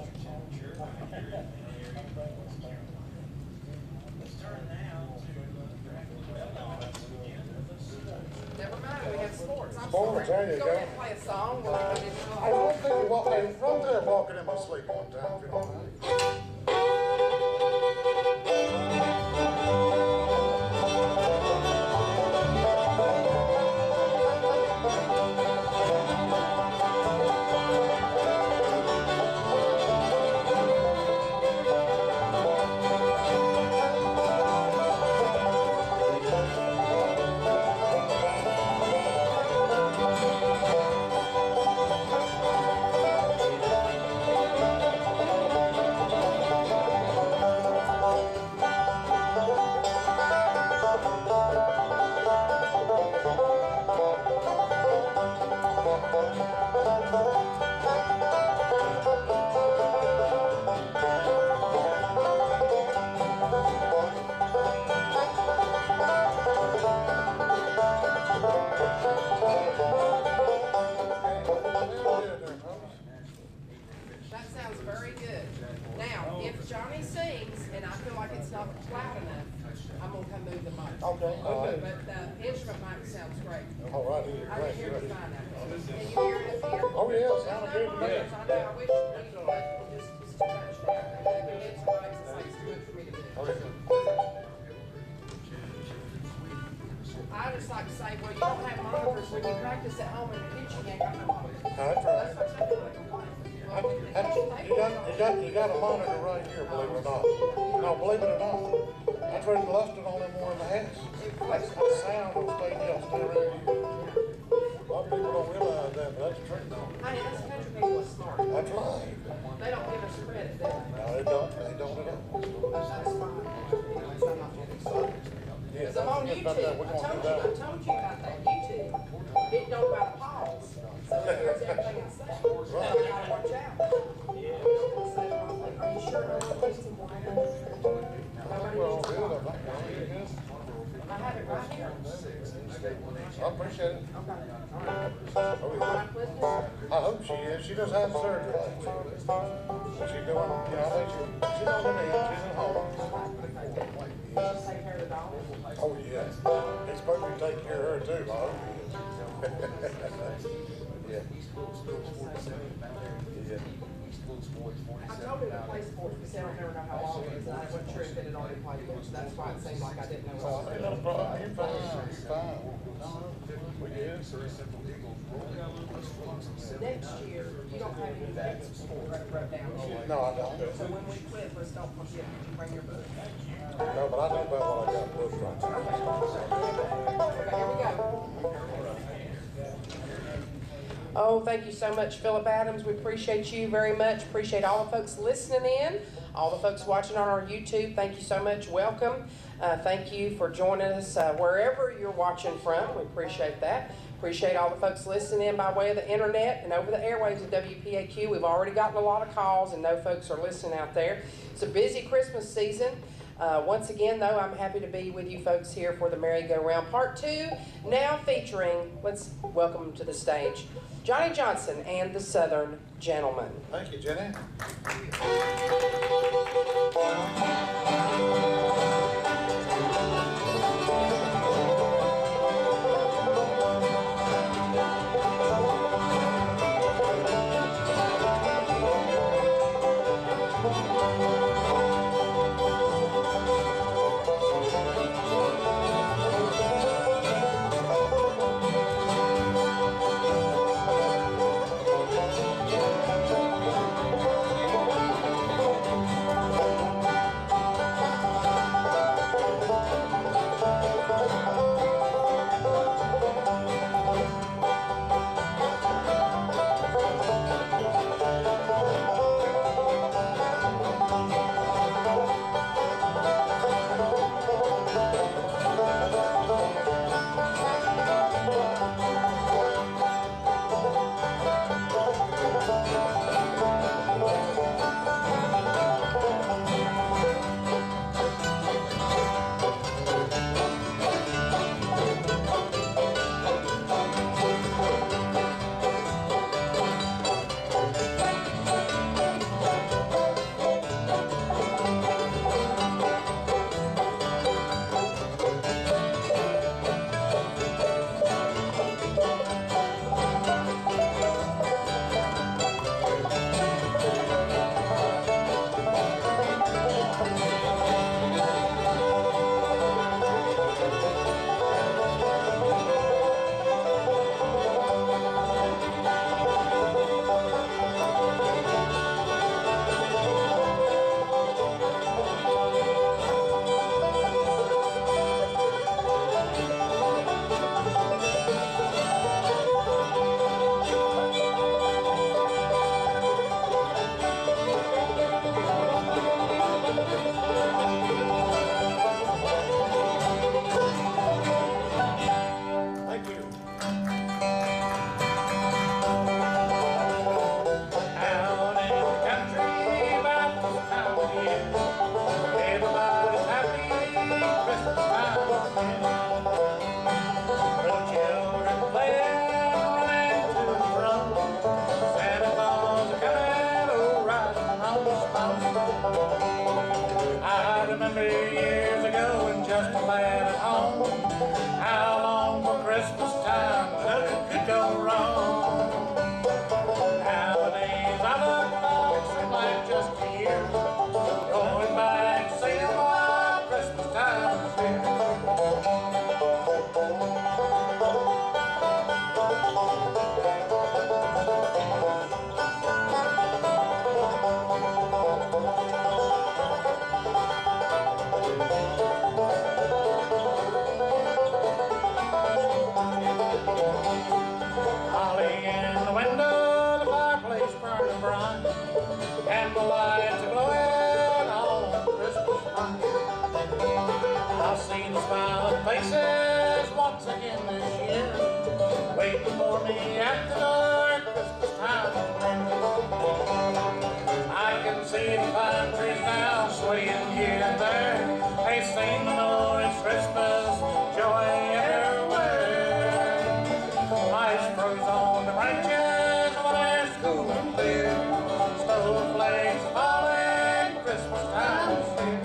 Never mind, we have sports. I'm Sports, sorry. there you Go go. ahead and play a song. We'll go into I don't think you walk, hey, run there walking in my sleep one time, if you don't mind. That sounds very good. Now, if Johnny sings and I feel like it's not loud enough, I'm gonna come move the mic. Okay, all right. But the instrument mic sounds great. All right, he's I great, can hear it great. fine out there. Can you hear it up here? Oh, yeah, There's sounded no good, monitors. I know, I wish we could, but it's too much now. The instrument mics, it's like it's too much for me to do. Okay. I just like to say, well, you don't have monitors when you practice at home in the kitchen, you ain't got no monitors. That's That's right. what some people complain. You got a monitor right here, believe it or not. No, believe it or not. That's where the luster on them more in the house. That's the sound will stay still, stay right here. A lot of people don't realize that, but that's the truth. Hey, that's country people are smart. That's right. They don't give us credit, do they? No, they don't at all. That's fine. Anyways, I'm not getting started. Yeah, Because I'm on don't forget about that. We're YouTube. gonna do I that. told you about that YouTube. It don't got a pause. So it hears everything it's saying. So I gotta watch out. Are you sure no one needs to watch it? Nobody We're all needs to good, I watch think. Are you good? I have it right here. I appreciate it. Okay, all right. Oh, yeah. Right, Clifton? I hope she is. She does have surgery. So she's doing, you know, I think she's on the mend. She's at home. Just take care of the dog. Oh, yeah. He's supposed to take care of her too, I hope he is. Yeah. Yeah. I told him to play sports, because I don't never know how long it is, and I wasn't sure if it had already played yet. That's why it seemed like I didn't know. Oh, ain't no problem. You're fine. You're fine. We good. Next year, you don't have any dates of sport wrote down. No, I don't. So when we quit, let's don't forget to bring your book. No, but I know about what I got booked right now. Okay, here we go. Oh, thank you so much, Philip Adams. We appreciate you very much. Appreciate all the folks listening in, all the folks watching on our YouTube. Thank you so much. Welcome. Thank you for joining us wherever you're watching from. We appreciate that. Appreciate all the folks listening in by way of the internet and over the airwaves of WPAQ. We've already gotten a lot of calls and know folks are listening out there. It's a busy Christmas season. Once again, though, I'm happy to be with you folks here for the Merry-Go-Round Part 2, now featuring, let's welcome to the stage, Johnny Johnson and the Southern Gentlemen. Thank you, Jenny. I remember years ago when just a lad at home, how long for Christmas time nothing could go wrong. Nowadays I look back, it seems like just a year, going back saying why Christmas time is here. Holly in the window, the fireplace burning bright, and the lights are glowing on Christmas night. I'll see the smiling faces once again this year, waiting for me at the door, Christmas time is near. I can see the pine trees now swaying here and there, they seem to know it's Christmas, joy everywhere. Ice grows on the branches when there's cool and clear. Snowflakes are falling, Christmas time is here.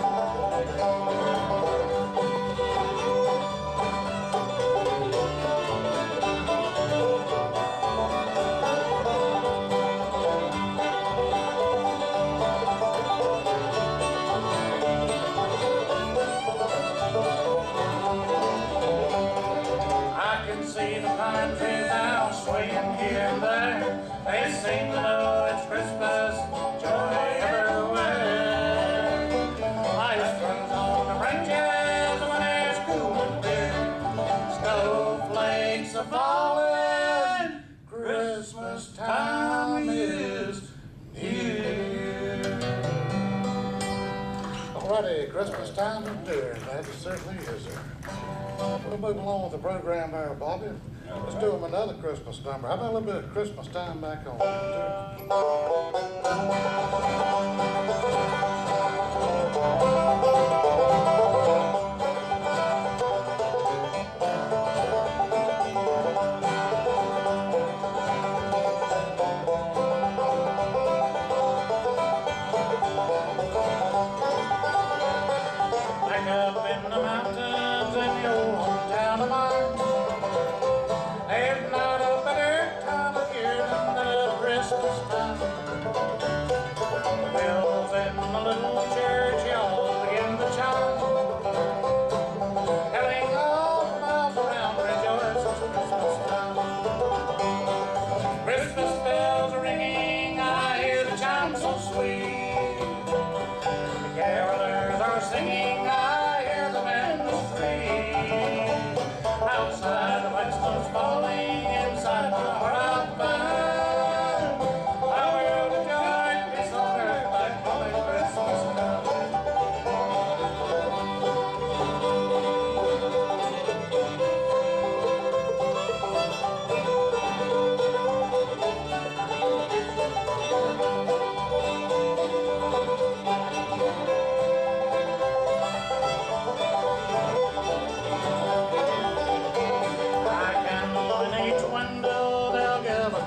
I can see the pine trees now swaying here and there. They seem to know it's Christmas, joy everywhere. Ice runs on the branches when it's cool and clear. Snowflakes are falling, Christmas time is near. Alrighty, Christmas time is near, that certainly is there. We'll move along with the program there, Bobby. Let's do them another Christmas number. How about a little bit of Christmas time back home? Back up in the mountains in the old hometown of mine, there's not a better time of year than the little Christmas time. The bells in the little churchyard begin to chime, telling all the miles around, rejoice, it's Christmas time. Christmas bells are ringing, I hear the chime so sweet. The carolers are singing, I hear them in the street. Outside the white snow's falling, inside my heart I find a world of joy and peace on earth like holy Christmas time.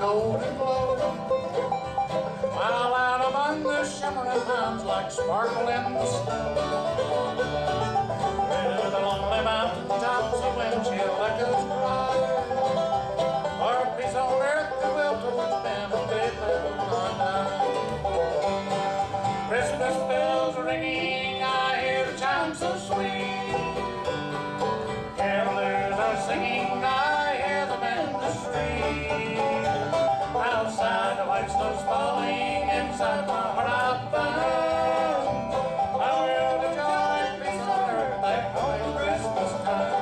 Golden glow, while out among the shimmering mountains like sparkle in the snow. Through the lonely mountain tops, the wind chill echoes cry, for peace on earth, goodwill towards men, and they live on high. Christmas bells are ringing, I hear the chime so sweet. Carolers are singing, I hear them in the street. Outside the white snow's falling, inside my heart I find a world of joy and peace on earth like holy Christmas time.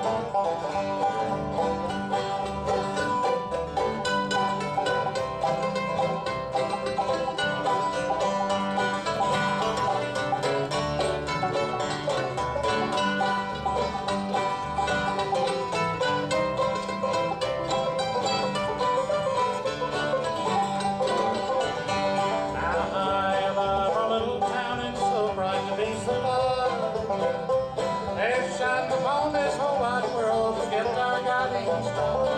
Upon this whole wide world, forget our guiding star.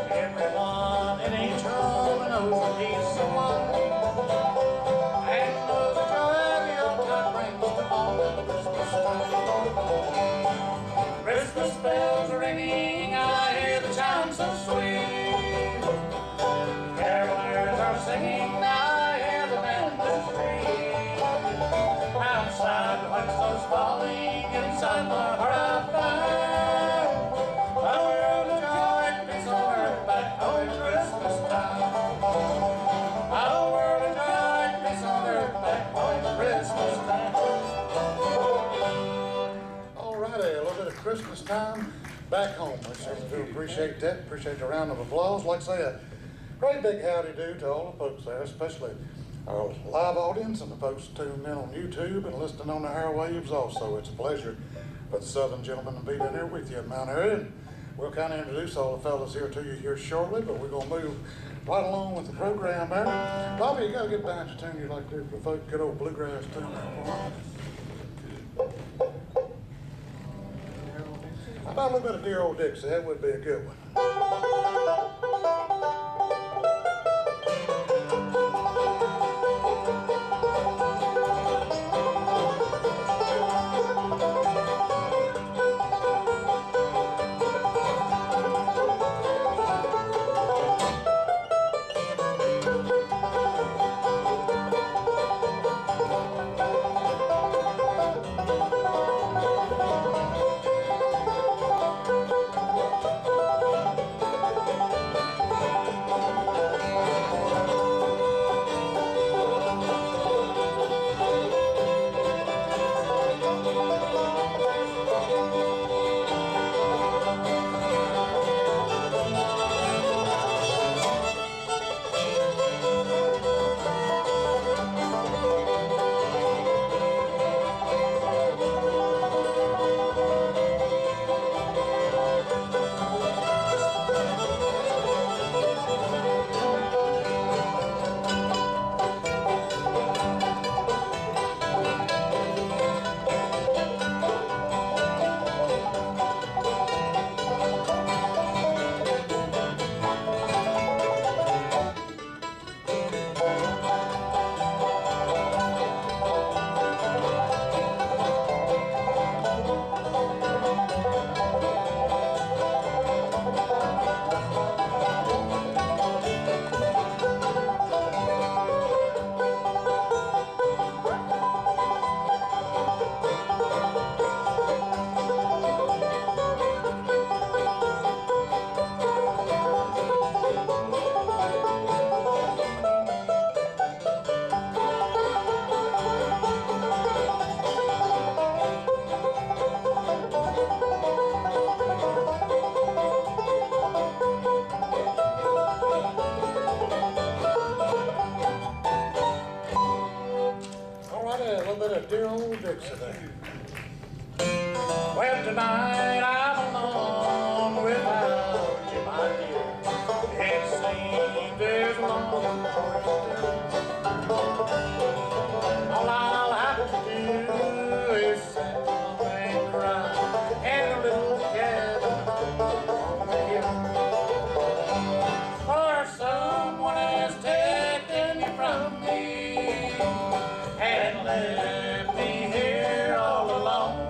Everyone in each home knows the peace of one, and knows the joy the Yuletide brings to all at Christmas time. Christmas bells are ringing, I hear the chime so sweet. Carolers are singing, I hear them in the street. Outside the white snow's falling, inside my heart I find a world of joy and peace on earth like holy Christmas time. A world of joy and peace on earth like holy Christmas time. All righty, a little bit of Christmas time back home. We certainly do appreciate that. Appreciate the round of applause. Like I say, a great big howdy do to all the folks there, especially our live audience and the folks tuned in on YouTube and listening on the airwaves also. It's a pleasure for the Southern gentlemen to be down here with you in Mount Airy. And we'll kind of introduce all the fellas here to you here shortly, but we're going to move right along with the program there. Bobby, you got to get behind your tune you like to do for folk, good old bluegrass tune. How about a little bit of Dear Old Dixie? That would be a good one. bit of dear old Dixie there. Well, tonight I'm alone without you, my dear. It seems there's a long all I'll have to do is sit and cry in a little cabin on the hill. For someone has taken you from me and left me here all alone.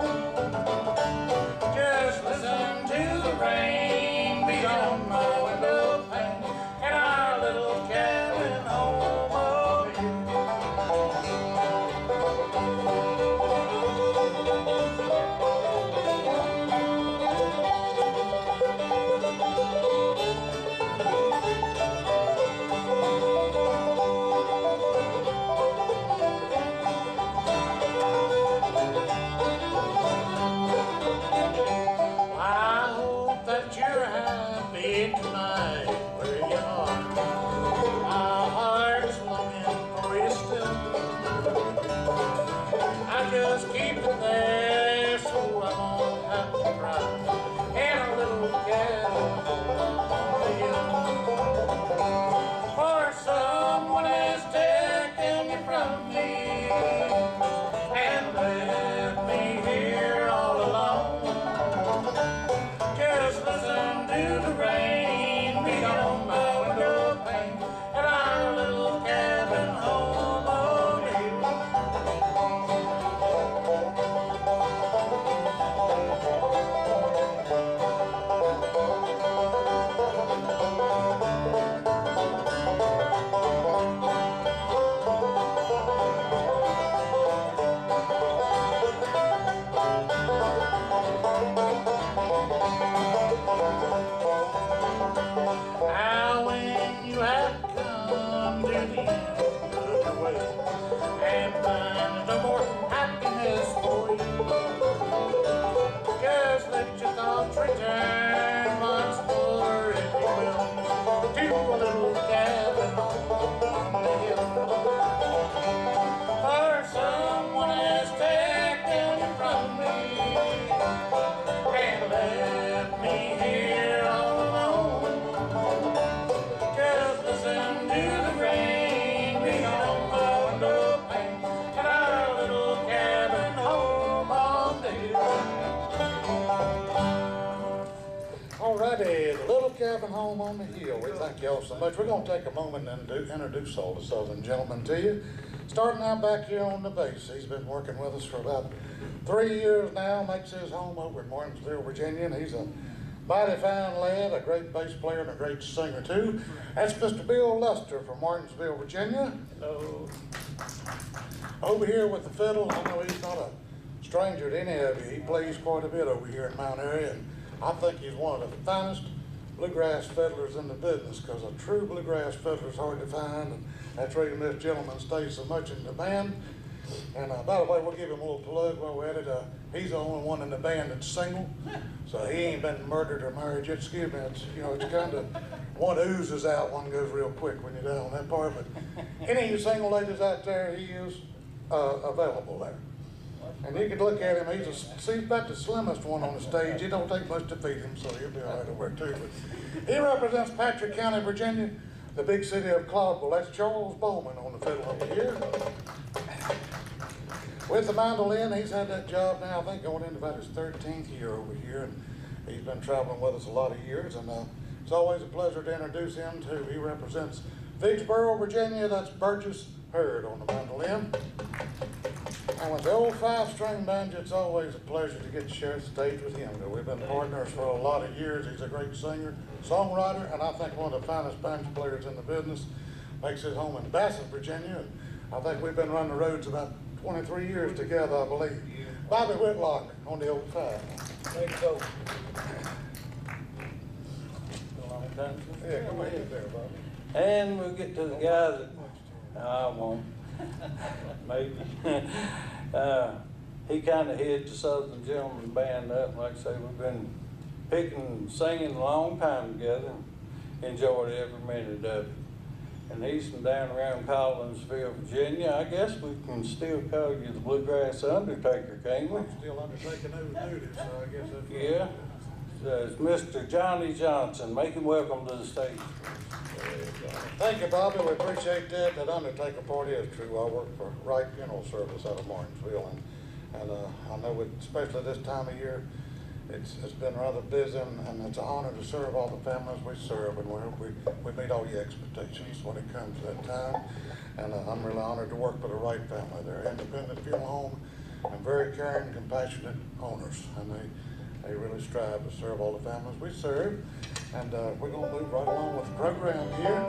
Just listen to the rain beat on my window pane in our little cabin home over here. I hope that you're happy tonight where you are. My heart's longing for you still. I just keep it there so I won't have to cry in a little cabin on the hill. For someone has taken you from me and left me here all alone. Just listen to the rain beat on my window pane in our little cabin home over here. Now when you have come to the end of the way and find no more happiness for you, just let your thoughts return once more, if you will, to a little cabin on the hill. For someone has taken you from me and left me here all alone. Just listen to the rain beat on my window pane in our little cabin home on the hill. Alrighty, the little cabin home on the hill. We thank y'all so much. We're going to take a moment and introduce all the Southern gentlemen to you. Starting out back here on the bass, he's been working with us for about 3 years now, makes his home over in Martinsville, Virginia, and he's a mighty fine lad, a great bass player and a great singer too. That's Mr. Bill Luster from Martinsville, Virginia. Hello. Over here with the fiddle, I know he's not a stranger to any of you. He plays quite a bit over here in Mount Airy, and I think he's one of the finest bluegrass fiddlers in the business, because a true bluegrass fiddler is hard to find, and that's the reason this gentleman stays so much in demand. And by the way, we'll give him a little plug while we're at it. He's the only one in the band that's single, so he ain't been murdered or married yet. Excuse me, it's, you know, it's kind of, one oozes out, one goes real quick when you're down on that part. But any of you single ladies out there, he is available there. And you can look at him, he's about the slimmest one on the stage. It don't take much to feed him, so he'll be all right to work too. But he represents Patrick County, Virginia, the big city of Claudsville. That's Charles Bowman on the fiddle over here. With the mandolin, he's had that job now, I think, going into about his 13th year over here. And he's been traveling with us a lot of years, and it's always a pleasure to introduce him too. He represents Vicksboro, Virginia. That's Burgess Hurd on the mandolin. And with the old 5-string banjo, it's always a pleasure to get to share the stage with him. We've been partners for a lot of years. He's a great singer, songwriter, and I think one of the finest banjo players in the business. Makes his home in Bassett, Virginia, and I think we've been running the roads about 23 years together, I believe. Bobby Whitlock on the old 5. There you go. Yeah, come ahead there, Bobby. And we'll get to the guy that, no, I won't, maybe. He kind of heads the Southern Gentleman Band up. Like I say, we've been picking and singing a long time together and enjoyed every minute of it. and he's from down around Collinsville, Virginia. I guess we can still call you the Bluegrass Undertaker, can't we? I'm still undertaking those duties, so I guess that's. Yeah. So it's Mr. Johnny Johnson. Make him welcome to the stage. Thank you, Bobby. We appreciate that. That Undertaker party is true. I work for Wright Funeral Service out of Martinsville, and I know especially this time of year, it's been rather busy, and it's an honor to serve all the families we serve, and we meet all your expectations when it comes to that time. And I'm really honored to work for the Wright family. They're an independent funeral home and very caring, compassionate owners, and they really strive to serve all the families we serve. And we're going to move right along with the program here.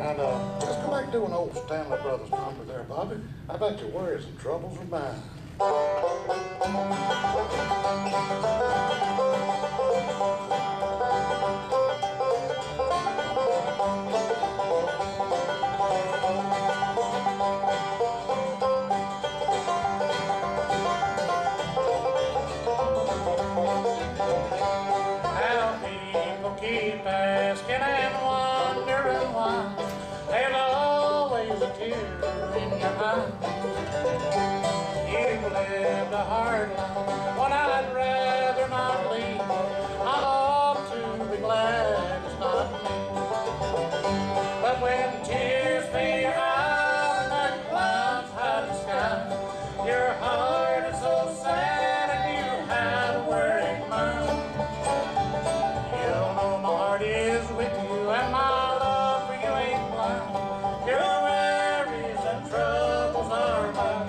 And let's go back to do an old Stanley Brothers number there, Bobby. I bet your worries and troubles are mine. Keep asking and wondering why there's always a tear in your eye. You've lived a hard life when I'd rather not leave. I ought to be glad it's not me. But when tears fill your eyes and the clouds hide the sky, your heart is so sad and you had a worried mind. Is with you and my love for you ain't blind. Your worries and troubles are mine.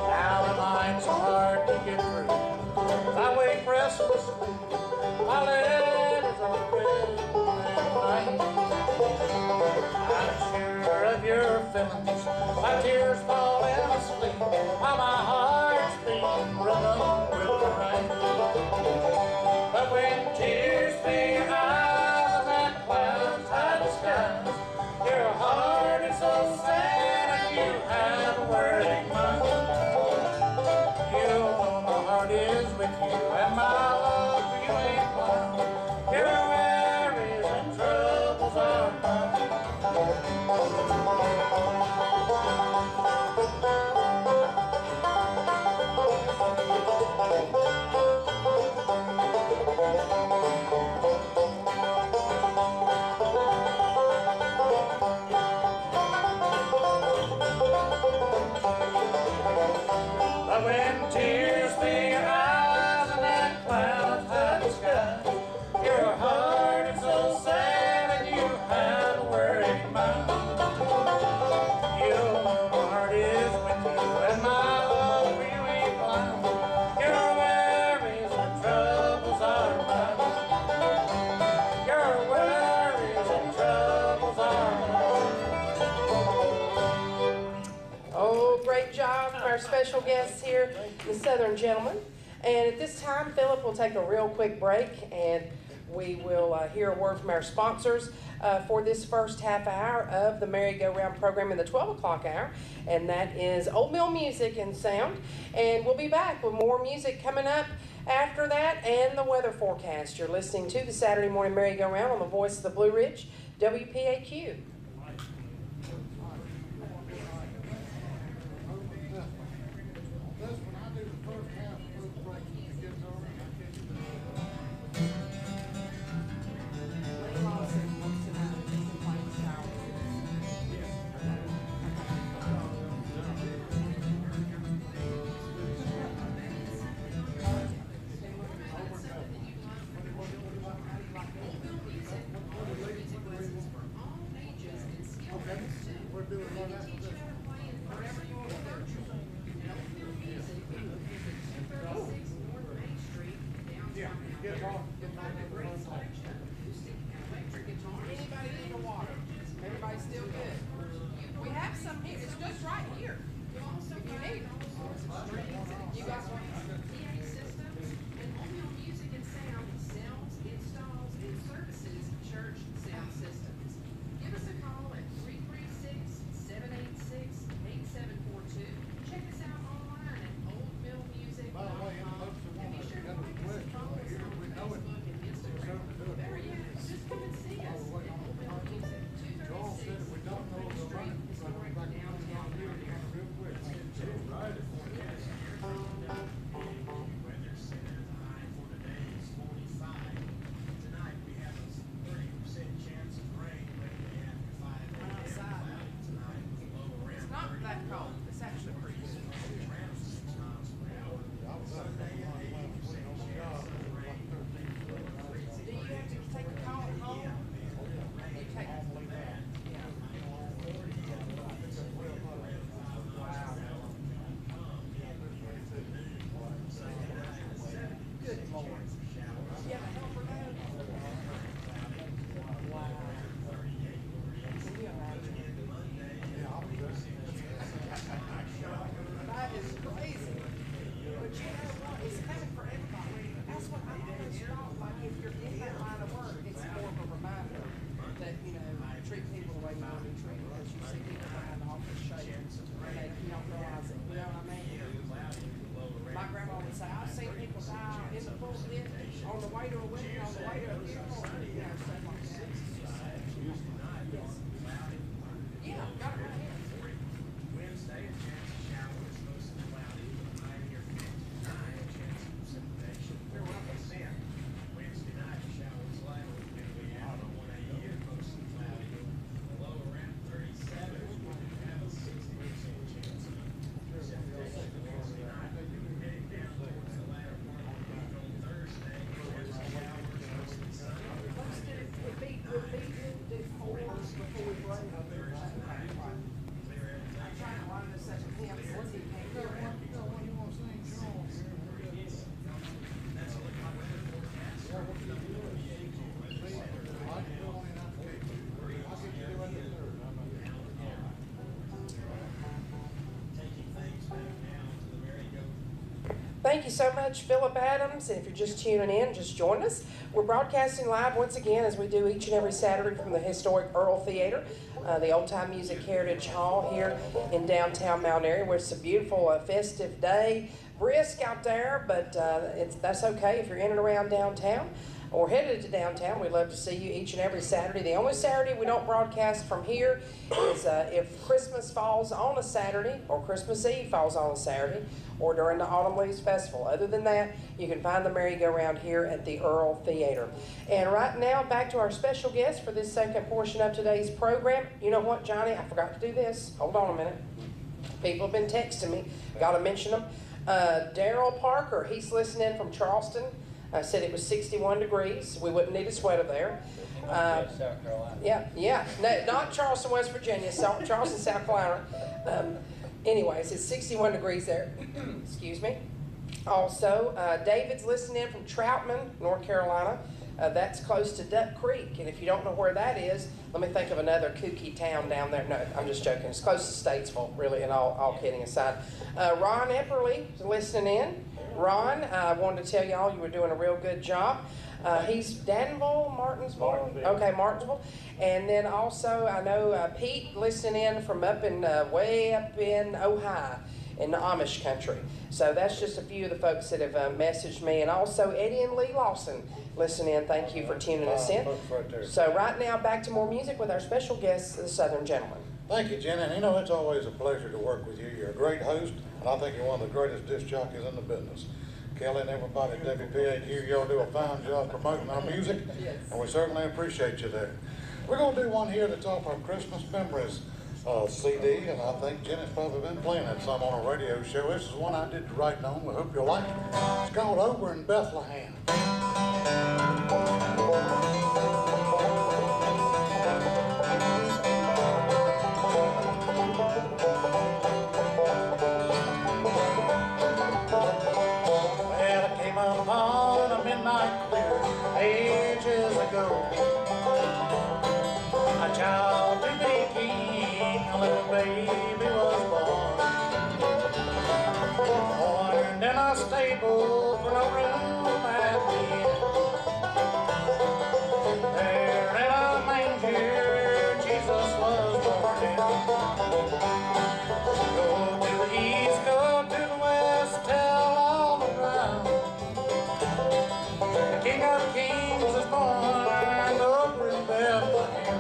Now the nights are hard to get through. I wake restlessly, my letters are written at night. I'm sure of your feelings, my tears falling asleep, while my heart's beating rhythm with the rain. But when tears fill your eyes and that clouds hide the skies, your heart is so sad and you have a worried mind. You know my heart is with you and my love for you ain't blind. Your worries and troubles are mine. But when tears fill your eyes and that clouds hide the sky, your heart is so sad and you have a worried mind. You know my heart is with you and my love for you ain't blind. Your worries and troubles are mine. Your worries and troubles are mine. Oh, great job from our special guests here, the Southern Gentlemen. And at this time, Philip will take a real quick break, and we will hear a word from our sponsors for this first half hour of the merry-go-round program in the 12 o'clock hour, and that is Old Mill Music and Sound. And we'll be back with more music coming up after that and the weather forecast. You're listening to the Saturday Morning Merry-Go-Round on the Voice of the Blue Ridge, WPAQ. Anybody need a water? Everybody still good? We have some here. It's just right here. If you need it. You got one? PA systems and Old Mill Music and Sound sells, way more than treated, because you see people behind the office shaking, and you don't realize it, you know what I mean? My grandma would say, I've seen people die in the pulpit, on the way to a wedding, on the way to a funeral, you know, stuff like that. Yes. Yeah, got it right here. Wednesday, a chance of showers, mostly cloudy, with a high near 59, a chance of precipitation. Wednesday night, showers light, will be out on 1 a.m., mostly cloudy. The low around 37, have a 60% chance of precipitation. Wednesday night, heading down towards the latter part of the week on Thursday, Wednesday showers, mostly sunny. Would be good to do 4 before we break. I'm trying to learn this second hymn since he came here. Thank you so much, Philip Adams, and if you're just tuning in, just join us. We're broadcasting live once again, as we do each and every Saturday, from the historic Earl Theater, the Old Time Music Heritage Hall here in downtown Mount Airy, where it's a beautiful festive day. Brisk out there, but that's okay if you're in and around downtown or headed to downtown. We'd love to see you each and every Saturday. The only Saturday we don't broadcast from here is if Christmas falls on a Saturday, or Christmas Eve falls on a Saturday, or during the Autumn Leaves Festival. Other than that, you can find the merry-go-round here at the Earl Theater. And right now, back to our special guest for this second portion of today's program. You know what, Johnny? I forgot to do this. Hold on a minute. People have been texting me. Got to mention them. Daryl Parker, he's listening from Charleston. Said it was 61 degrees. We wouldn't need a sweater there. South Carolina. Yeah. No, not Charleston, West Virginia. Charleston, South Carolina. Anyways, it's 61 degrees there. Excuse me. Also, David's listening in from Troutman, North Carolina. That's close to Duck Creek. And if you don't know where that is, let me think of another kooky town down there. No, I'm just joking. It's close to Statesville, really, and all kidding aside. Ron Epperly is listening in. Ron, I wanted to tell y'all you were doing a real good job. He's Danville, Martinsville? Okay, Martinsville. And then also, I know Pete listening in from up in, way up in Ohio, in the Amish country. So that's just a few of the folks that have messaged me. And also Eddie and Lee Lawson listening in. Thank you for tuning us in. So right now, back to more music with our special guest, the Southern Gentleman. Thank you, Jenny. And you know, it's always a pleasure to work with you. You're a great host, and I think you're one of the greatest disc jockeys in the business. Kelly and everybody at WPAQ, y'all do a fine job promoting our music, and we certainly appreciate you there. We're going to do one here that's off our Christmas Memories CD, and I think Jenny's probably been playing it some on a radio show. This is one I did the writing on. We hope you'll like it. It's called Over in Bethlehem. On a midnight clear ages ago, a child to be king, a little baby was born in a stable for no room at the end. There in a manger Jesus was born in. Go to the east, go to the west, tell all around. King of Kings is born over in Bethlehem.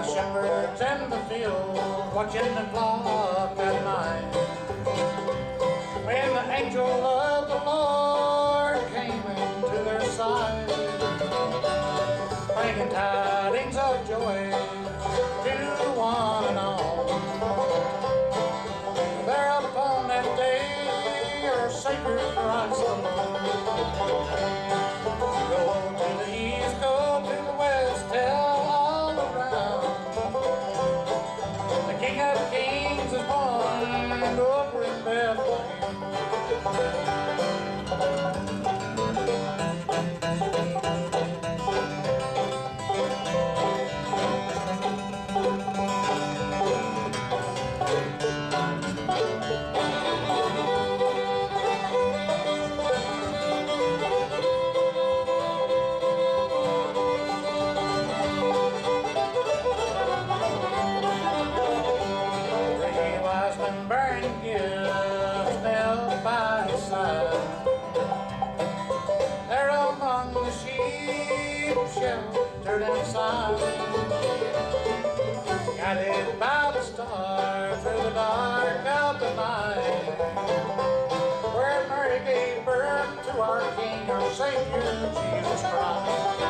Shepherds in the field, watching the flock at night. When the angel of the Lord came into their sight, bringing tidings of joy to one and all. There upon that day, our Savior Christ the Lord. Go to the east, go to the west, tell all around. The King of Kings is born Bethlehem. Three wise men bearing gifts knelt by his side. There among the sheep sheltered inside, guided by the star through the dark of the night, where Mary gave birth to our King, our Savior, Jesus Christ.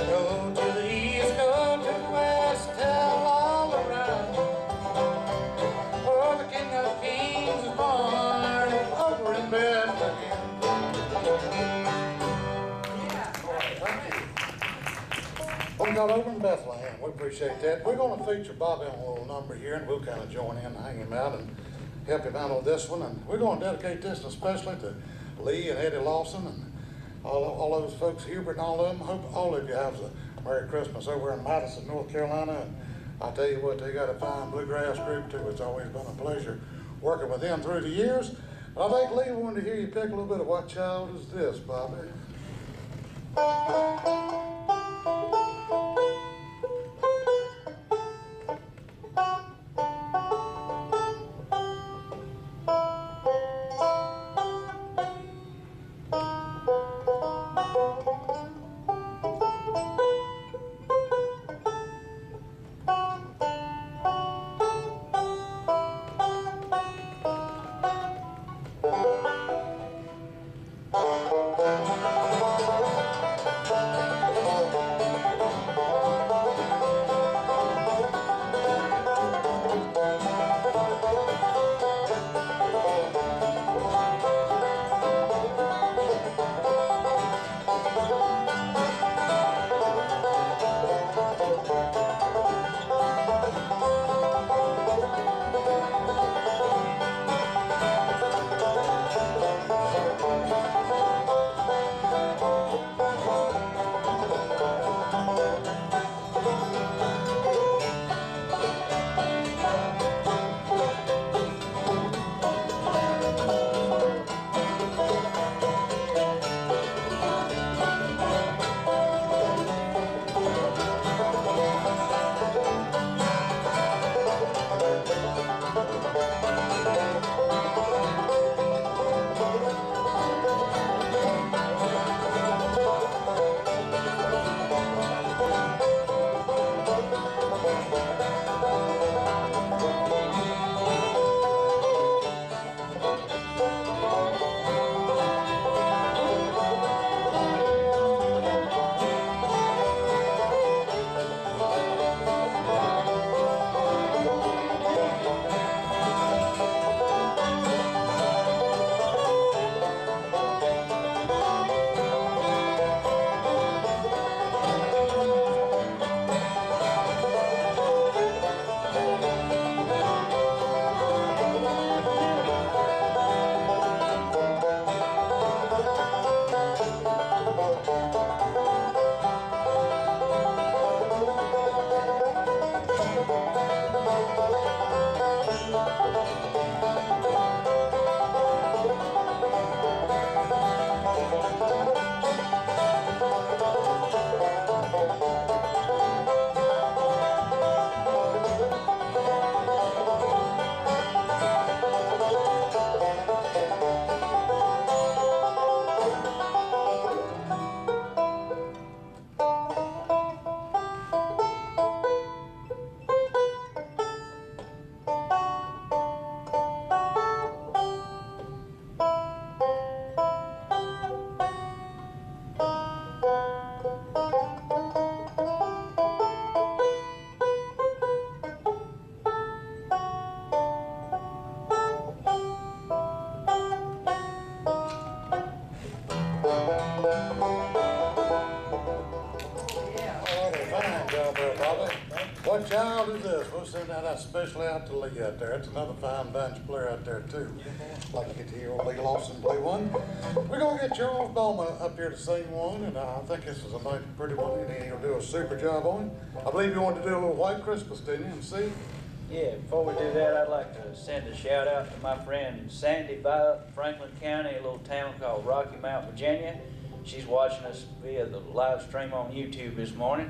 Go to the east, go to the west, tell all around, oh, the King of Kings is born over in Bethlehem. We got over in Bethlehem. We appreciate that. We're going to feature Bobby on a little number here, and we'll kind of join in and hang him out and help him out on this one. And we're going to dedicate this especially to Lee and Eddie Lawson and all those folks, Hubert and all of them. Hope all of you have a Merry Christmas over in Madison, North Carolina. And I tell you what, they got a fine bluegrass group too. It's always been a pleasure working with them through the years. And I think Lee wanted to hear you pick a little bit of What Child Is This, Bobby? What child is this? We'll we'll send that out especially out to Lee out there. It's another fine bunch player out there too. Like to get to hear old Lee Lawson play one. We're gonna get Charles Bowman up here to sing one, and I think this is a nice, pretty one, and he'll do a super job on it. I believe you wanted to do a little White Christmas, didn't you? And see? Yeah, before we do that, I'd like to send a shout out to my friend Sandy Buyup, Franklin County, a little town called Rocky Mount, Virginia. She's watching us via the live stream on YouTube this morning.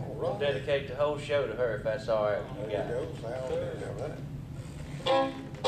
All We'll right. dedicate the whole show to her if that's all right with you There you guys. go. Sounds good. All right.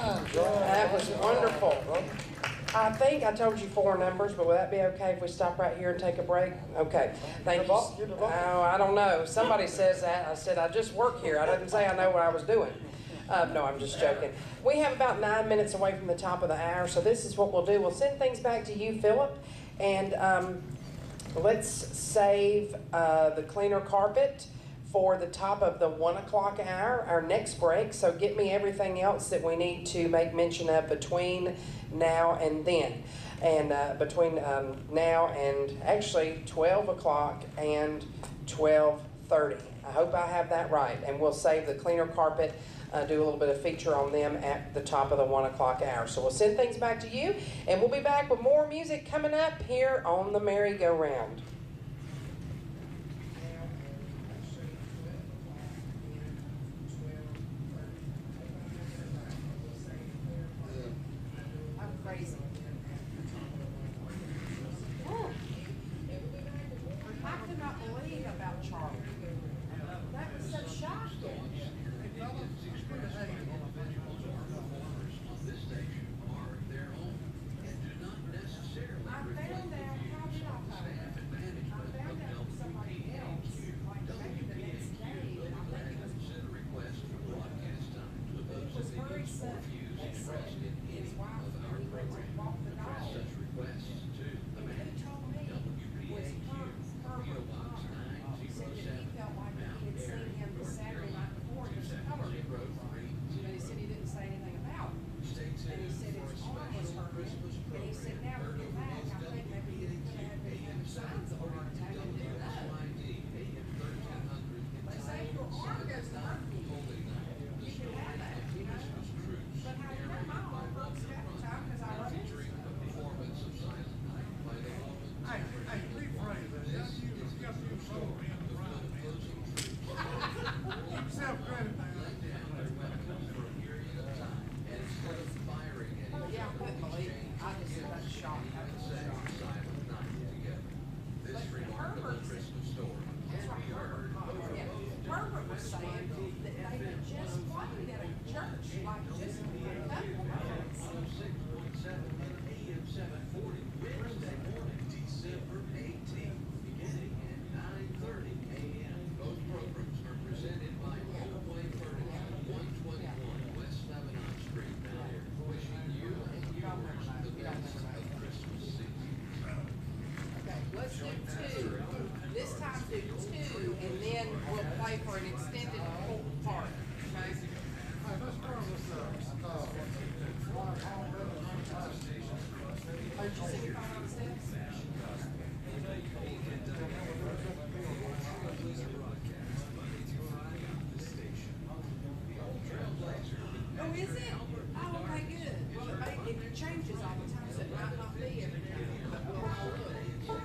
fine job. That was wonderful. I think I told you 4 numbers, but would that be okay if we stop right here and take a break? Okay, thank you. Oh, I don't know. Somebody says that. I said, I just work here. I didn't say I know what I was doing. No, I'm just joking. We have about 9 minutes away from the top of the hour, so this is what we'll do. We'll send things back to you, Philip, and let's save the cleaner carpet for the top of the 1 o'clock hour, our next break. So get me everything else that we need to make mention of between now and then. And between now and actually 12 o'clock and 12:30. I hope I have that right. And we'll save the cleaner carpet, do a little bit of feature on them at the top of the 1 o'clock hour. So we'll send things back to you, and we'll be back with more music coming up here on the merry-go-round. Crazy. I could not believe about Charlie. That was so shocking. I found out, how did I find out? I found out from somebody else, like maybe the next day, and I think it was very sudden. They said his wife, when he went to walk the dog, and who told me was Herbert Connor. He said that he felt like he had seen him the Saturday night before, and his color difference. But he said he didn't say anything about it. And he said his arm was hurting, and he said now looking back, I think maybe he could have been having signs of a heart attack and didn't know. They say if your arm goes to hurt you, you can have that, you know. But how you know my arm hurts half the time because I run into stuff. Hey, rephrase that. You got to use soul in the right hand. Keep yourself credit now. Yeah, I couldn't believe it. I just said that's shocking. I was shocked. But Herbert, that's right, Herbert Connor, yeah. Herbert was saying that they had just played at a church, like just a couple months. Okay, let's do 2. This time do 2, and then we'll play for an extended part. Okay? Hey, let's turn this up. Did you see me fall down the steps? Oh, is it? Oh, okay, good. Well, it changes all the time, so it might not be every day, but we'll all look.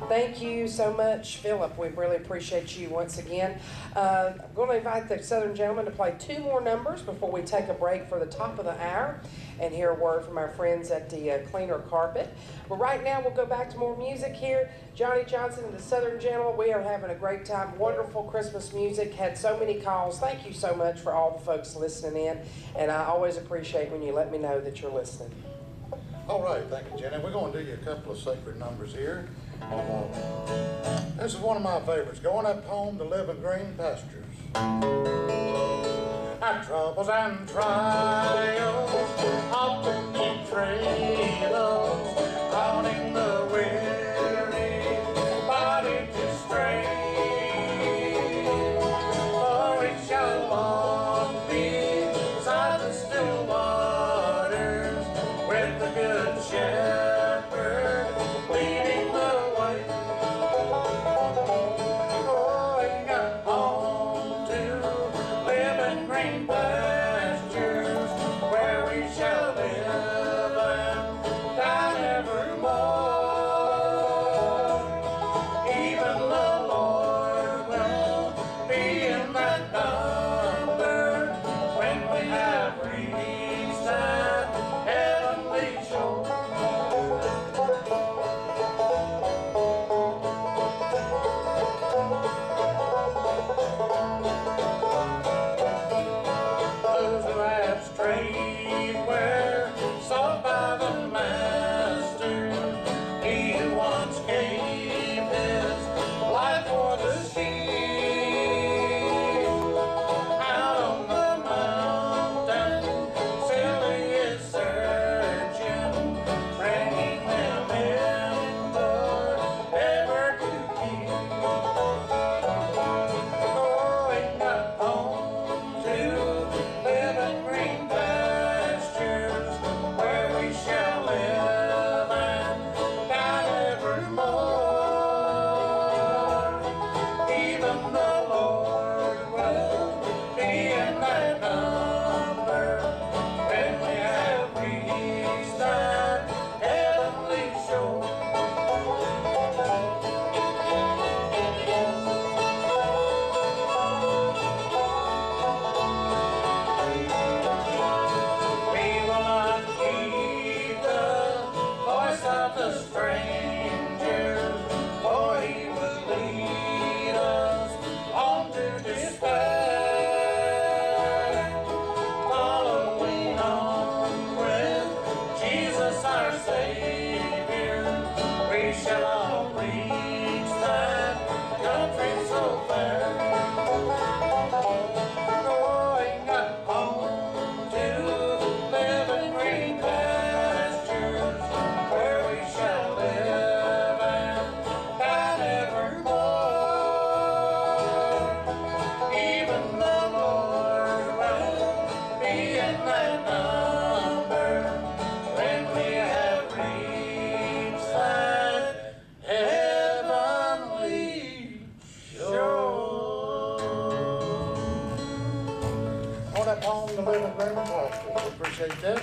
Thank you so much, Philip. We really appreciate you once again. I'm going to invite the Southern gentleman to play 2 more numbers before we take a break for the top of the hour and hear a word from our friends at the Cleaner Carpet. But right now, we'll go back to more music here. Johnny Johnson and the Southern Gentleman, we are having a great time. Wonderful Christmas music. Had so many calls. Thank you so much for all the folks listening in. And I always appreciate when you let me know that you're listening. All right, thank you, Jenny. We're going to do you a couple of sacred numbers here. This is one of my favorites, Going Up Home to Live in Green Pastures. Our troubles and trials often keep trails, prodding the weary body to stray. For it shall one be beside the still waters with the good shepherd leading the way. Going up home to live in green pastures where we shall live and die to live in Graham and prosper. We appreciate that.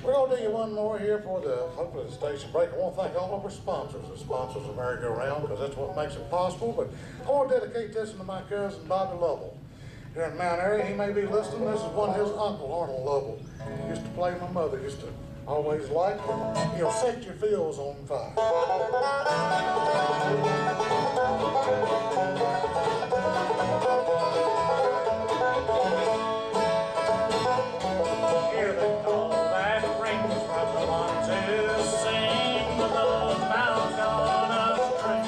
We're gonna do you one more here for the, hopefully the station break. I want to thank all of our sponsors, the sponsors of Merry-Go-Round, because that's what makes it possible. But I want to dedicate this to my cousin Bobby Lovell. Here in Mount Airy, he may be listening. This is one of his uncle, Arnold Lovell. He used to play my mother, used to always like him. He'll set your fields on fire. Hear the call that rings from the ones who sing the those bells on a string.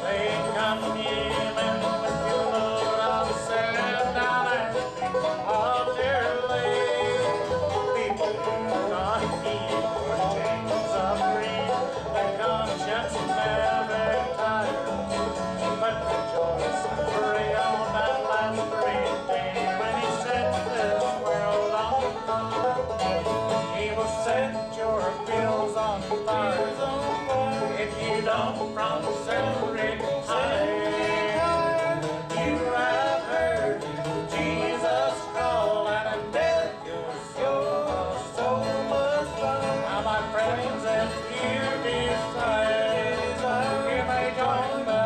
They come in with your load of sand down at the of their lane. People who got heat for chains of green, their conscience never tired. But rejoice and pray on that last great day when he sets this world on fire. He will set your bills on fire if you don't from Celebrate high. You have heard Jesus call and death your soul so much fun. Now my friends, if you desire, you may join the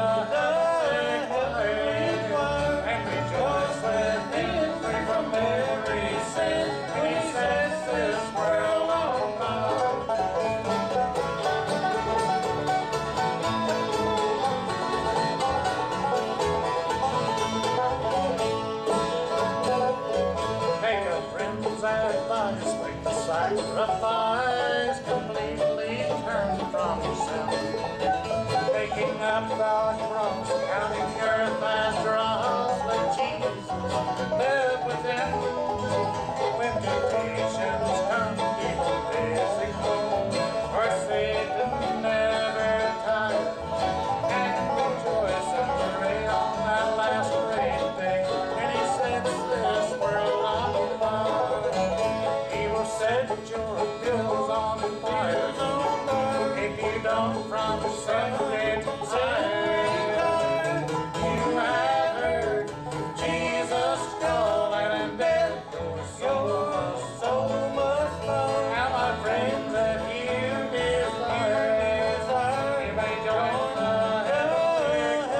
and rejoice with him, free from every sin, when he sets this world on fire. Take a friend's advice, make the sacrifice, completely turn from sin. Taking up the cross, counting earth as dross, let Jesus live within. When temptations come, keep physical, for Satan never tires. And rejoice and pray on that last great day, when he sets this world on fire. He will set your bills on fire if you don't from Celebrate Zion. You have heard Jesus call and death your soul so much fun. Now my friends, if you desire, you may join the heavenly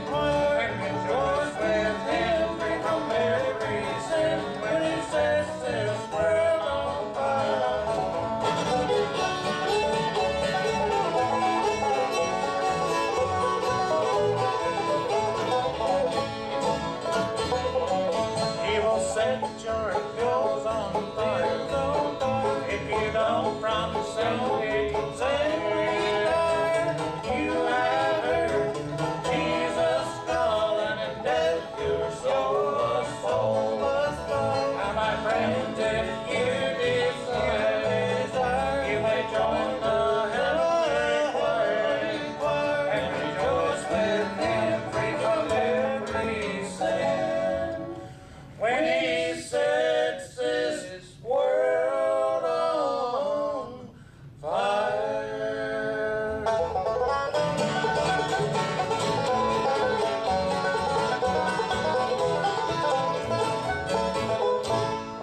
choir and rejoice with him, free from every sin, when he sets this world on fire. He will set your bills on fire if you don't from Celebrate Zion. You have heard Jesus calling and death your soul must fly. Now my friends, if you desire, you may join the heavenly choir and rejoice with him, free from every sin, when he sets this world on fire.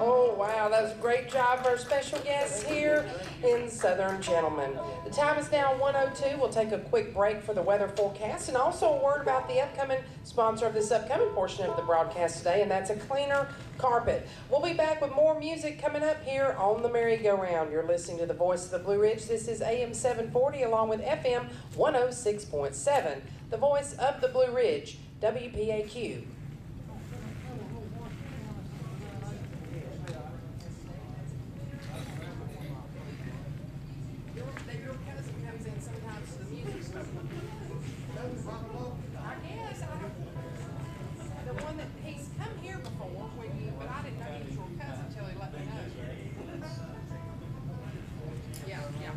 Oh, wow, that was a great job for our special guests here in Southern Gentlemen. The time is now 1:02. We'll take a quick break for the weather forecast and also a word about the upcoming sponsor of this upcoming portion of the broadcast today, and that's a cleaner carpet. We'll be back with more music coming up here on the Merry-Go-Round. You're listening to the Voice of the Blue Ridge. This is AM 740 along with FM 106.7, the Voice of the Blue Ridge, WPAQ. Your cousin comes in sometimes to the music store. I guess, the one that, he's come here before when you, but I didn't know he was your cousin until he let me know. Yeah, yeah.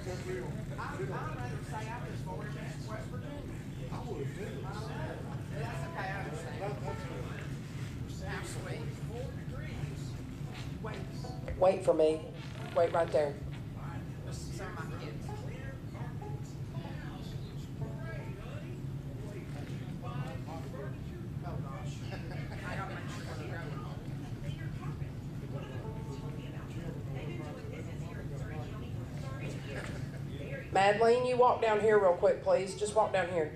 I'd rather say I'm as far as West Virginia. I would too. That's okay, I understand. How sweet. Wait, Wait for me. Wait right there. some of my kids. Oh, gosh. I gotta make sure I'm going. Madeline, you walk down here real quick, please. Just walk down here.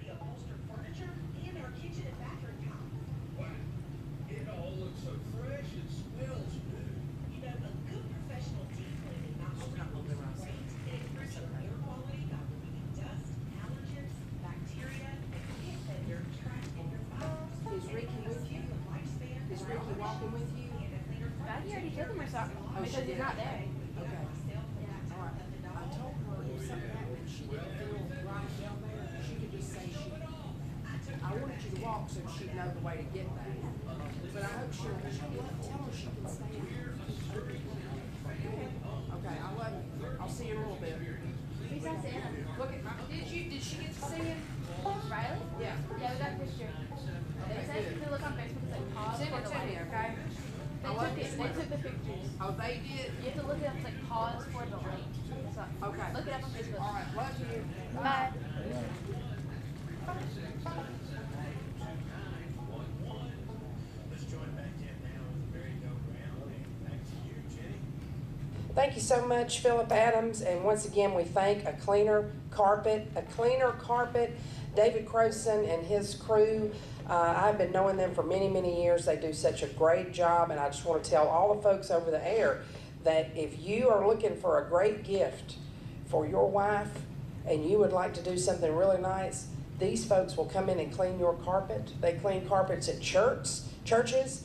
It all looks so fresh, it smells good. You know, a good professional deep cleaning not only looks great, it improves your air quality by removing dust, allergens, bacteria, and pet dander trapped in your body. Is Ricky with you? Is Ricky walking with you? He already took him or something, Oh, because he's not there. Okay. All right. I told her if something happened, she didn't feel right down there, she could just say I wanted you to walk so she'd know the way to get there. But I hope she'll, tell her she can stay in here. Okay, I love you. I'll see you in a little bit. We got to him. Look at my, did she get to see him? Riley? Yeah. Yeah, we got a picture. It says if you look on Facebook, it's like pause Send for it the to me, link. okay? They took it. They took the pictures. Oh, they did? You have to look it up. It's like pause for the link. So, Okay. Look it up on Facebook. All right, love you. Bye. Let's join back in now with the merry-go-round, and back to you, Jenny. Thank you so much, Philip Adams. And once again, we thank A Cleaner Carpet. David Croson and his crew. I've been knowing them for many, many years. They do such a great job. And I just want to tell all the folks over the air that if you are looking for a great gift for your wife and you would like to do something really nice, these folks will come in and clean your carpet. They clean carpets at churches,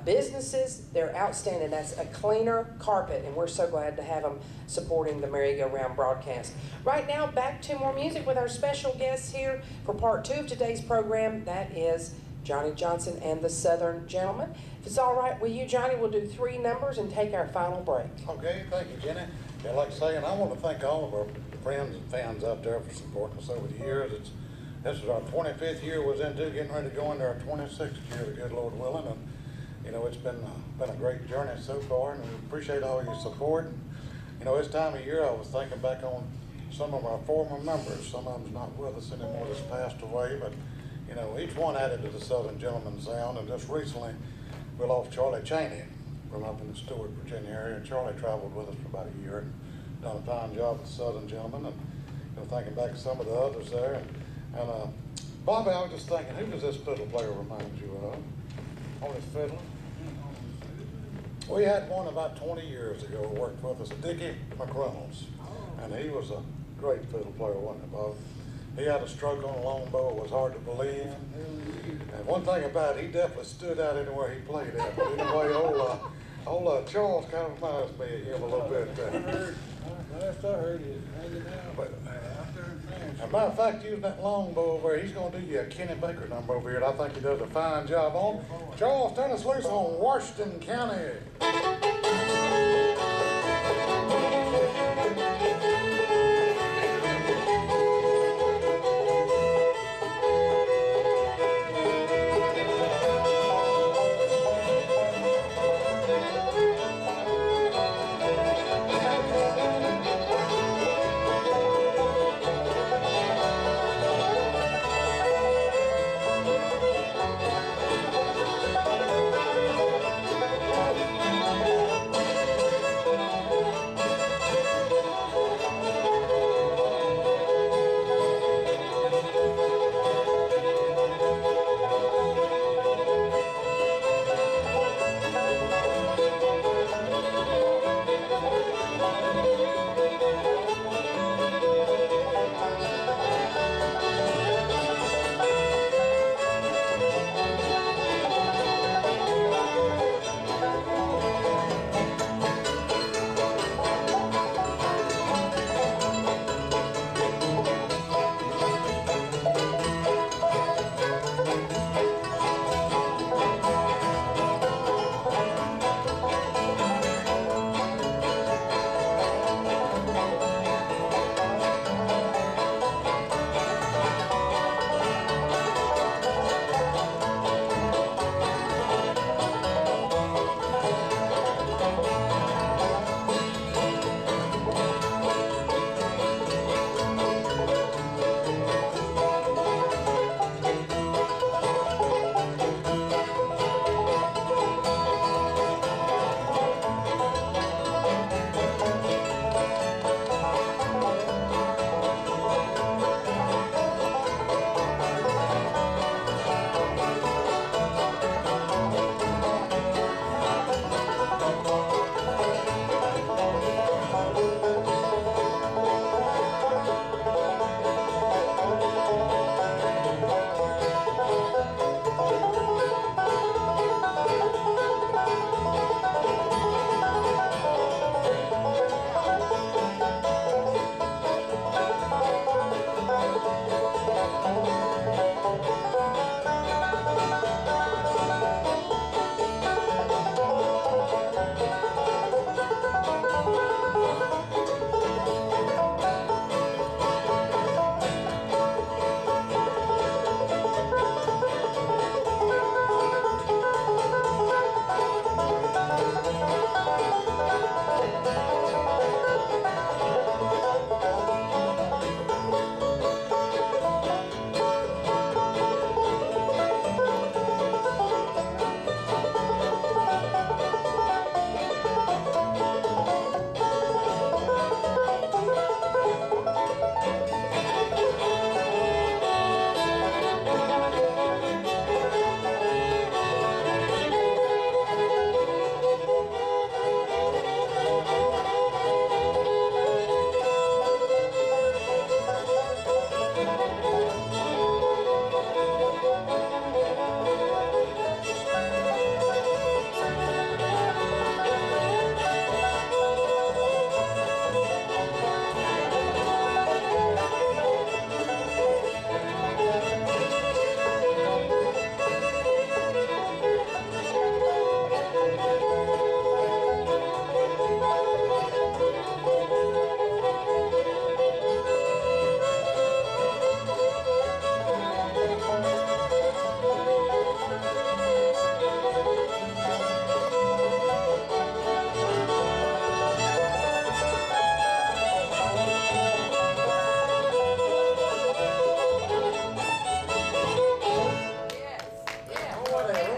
businesses. They're outstanding. That's A Cleaner Carpet, and we're so glad to have them supporting the Merry-Go-Round broadcast. Right now, back to more music with our special guests here for part 2 of today's program. That is Johnny Johnson and the Southern Gentlemen. If it's all right with you, Johnny, we'll do 3 numbers and take our final break. Okay, thank you, Jenny. Yeah, like I say, and I want to thank all of our friends and fans out there for supporting us over the years. This is our 25th year was into, getting ready to go into our 26th year, the good Lord willing, and you know, it's been a great journey so far, and we appreciate all your support. You know, this time of year, I was thinking back on some of our former members. Some of them's not with us anymore, that's passed away, but you know, each one added to the Southern Gentleman sound. And just recently, we lost Charlie Cheney from up in the Stewart, Virginia area. And Charlie traveled with us for about a year and done a fine job with the Southern Gentleman. And you know, thinking back to some of the others there, and Bobby, I was just thinking, who does this fiddle player remind you of? On his fiddle? We had one about 20 years ago who worked with us, Dickie McReynolds, and he was a great fiddle player, wasn't he, Bob? He had a stroke on a long bow, it was hard to believe. And one thing about it, he definitely stood out anywhere he played at. But anyway, old Charles kind of reminds me of him a little bit. Last I heard is hanging out out there in France. As a matter of fact, using that long bow over there, he's going to do you a Kenny Baker number over here, and I think he does a fine job on. Charles, turn us loose on Washington County.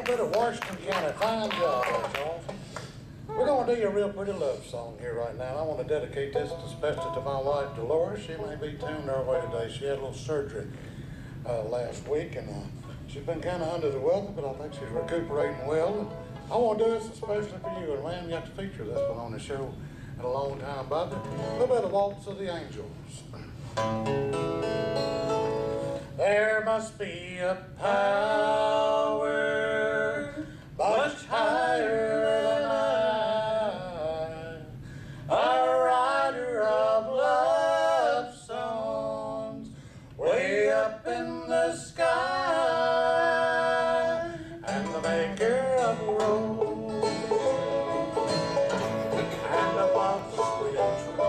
bit of Washington County. Fine job, there, Charles. We're gonna do you a real pretty love song here right now. I want to dedicate this especially to my wife, Dolores. She may be tuned our way today. She had a little surgery last week, and she's been kind of under the weather, but I think she's recuperating well. And I want to do this especially for you, and we haven't got to feature this one on the show in a long time, Bobby. A little bit of Waltz of the Angels. There must be a power much higher than I, a writer of love songs way up in the sky, and the maker of roads and the waltz sweet and true,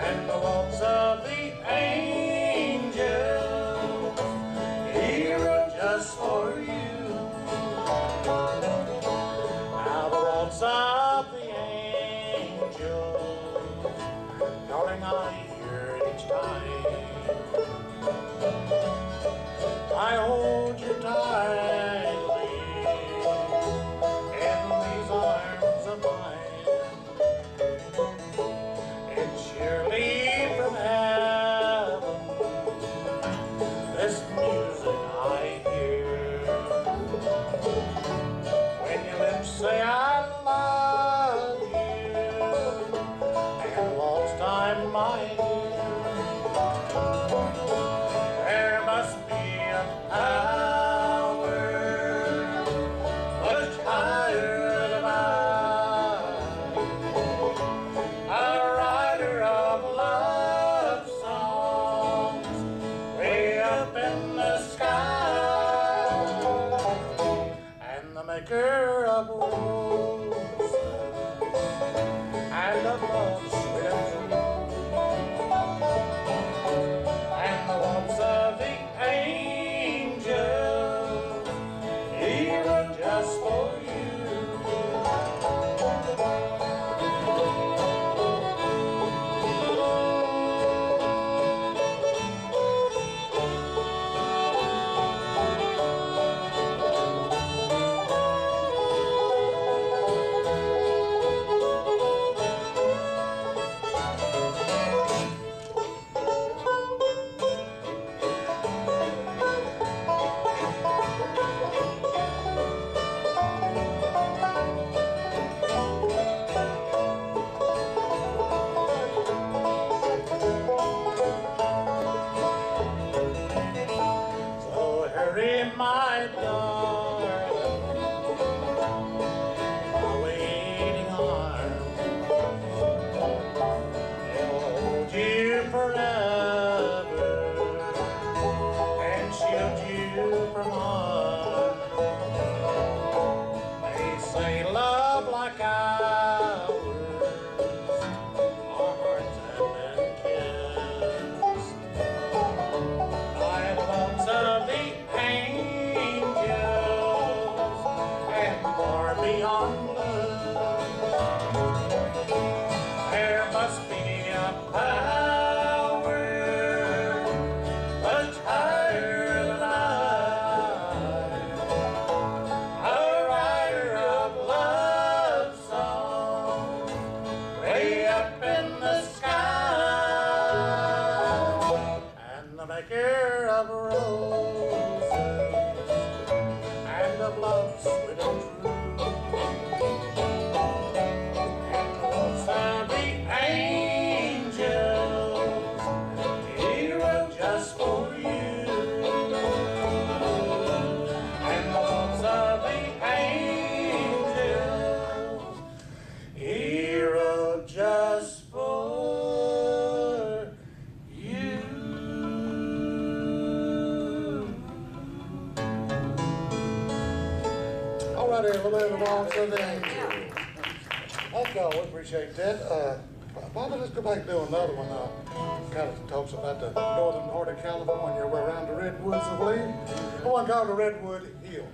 and the waltz of the angels, here just for you. Now the waltz of the angels, darling, I hear it each time I hold you tightly in these arms of mine. It's surely from heaven, this music I hear, when your lips say I love you, and lost time, my dear. There must be a power much higher than I, a writer of love songs way up in the sky, and the maker of roses and of love sweet and true, and the waltz of the angels, even just for you. So hurry, my darling, my waiting arms, they'll hold you forever and shield you from harm. They say love like ours, our hearts have been kissed by the waltz of the angels and far beyond love. There must be a power much higher than I, a writer of love songs way up in the sky, and the maker of roses and of love sweet and true, and the waltz of the angels, here just for you, and the waltz of the angels, here just for you. All right, here, a little bit of the waltz of the angels. Thank y'all, we appreciate that. Bobby, let's go back and do another one. Kind of talks about the northern part of California, where around the redwoods, I believe. One called the Redwood Hill.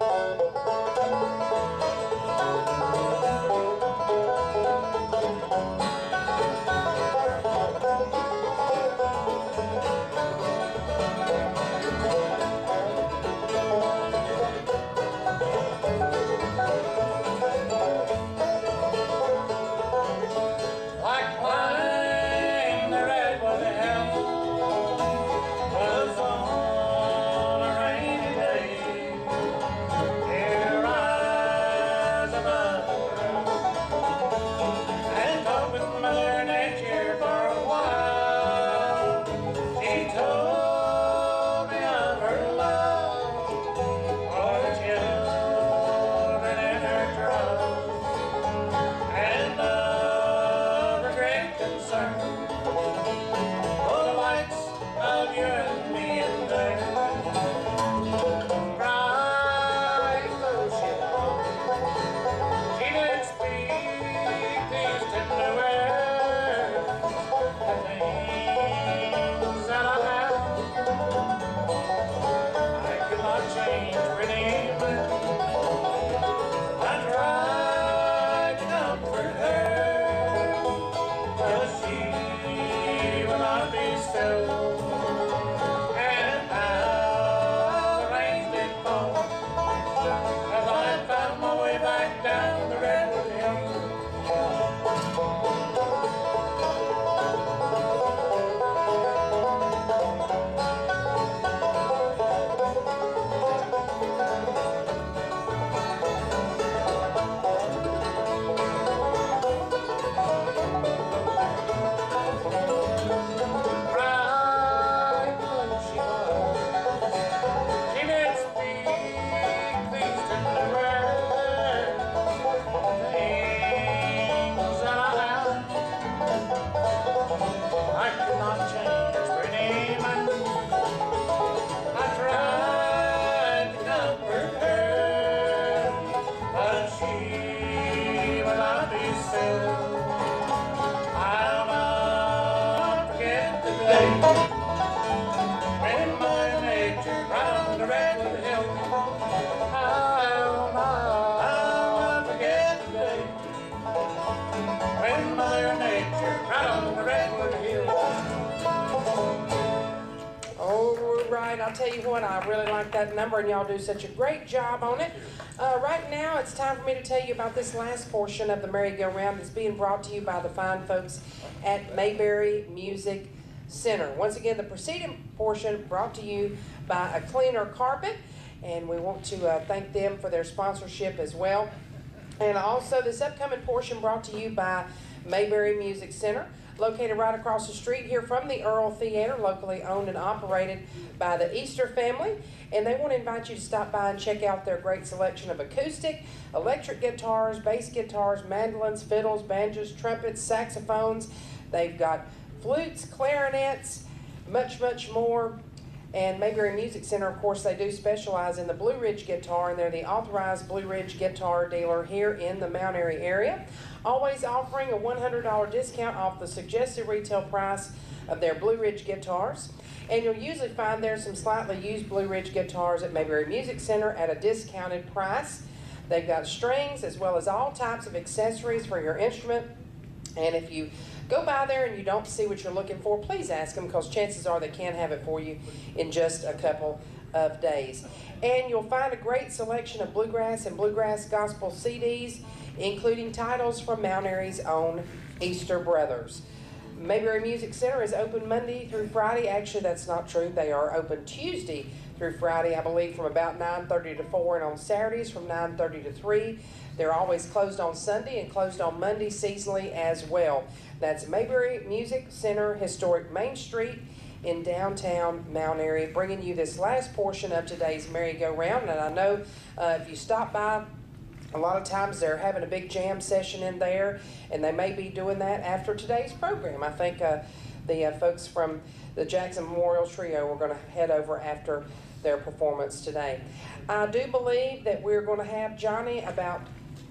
I'll tell you what, I really like that number, and y'all do such a great job on it. Right now, it's time for me to tell you about this last portion of the merry-go-round that's being brought to you by the fine folks at Mayberry Music Center. Once again, the preceding portion brought to you by A Cleaner Carpet, and we want to thank them for their sponsorship as well. And also this upcoming portion brought to you by Mayberry Music Center, located right across the street here from the Earl Theater, locally owned and operated by the Easter family. And they want to invite you to stop by and check out their great selection of acoustic, electric guitars, bass guitars, mandolins, fiddles, banjos, trumpets, saxophones. They've got flutes, clarinets, much, much more. And Mayberry Music Center, of course, they do specialize in the Blue Ridge guitar, and they're the authorized Blue Ridge guitar dealer here in the Mount Airy area. Always offering a $100 discount off the suggested retail price of their Blue Ridge guitars. And you'll usually find there's some slightly used Blue Ridge guitars at Mayberry Music Center at a discounted price. They've got strings as well as all types of accessories for your instrument. And if you go by there and you don't see what you're looking for, please ask them, because chances are they can have it for you in just a couple of days. And you'll find a great selection of bluegrass and bluegrass gospel CDs, including titles from Mount Airy's own Easter Brothers. Mayberry Music Center is open Monday through Friday. Actually, that's not true. They are open Tuesday through Friday, I believe, from about 9:30 to 4, and on Saturdays from 9:30 to 3. They're always closed on Sunday and closed on Monday seasonally as well. That's Mayberry Music Center, historic Main Street in downtown Mount Airy, bringing you this last portion of today's merry-go-round. And I know if you stop by, a lot of times they're having a big jam session in there, and they may be doing that after today's program. I think the folks from the Jackson Memorial Trio are going to head over after their performance today. I do believe that we're going to have Johnny about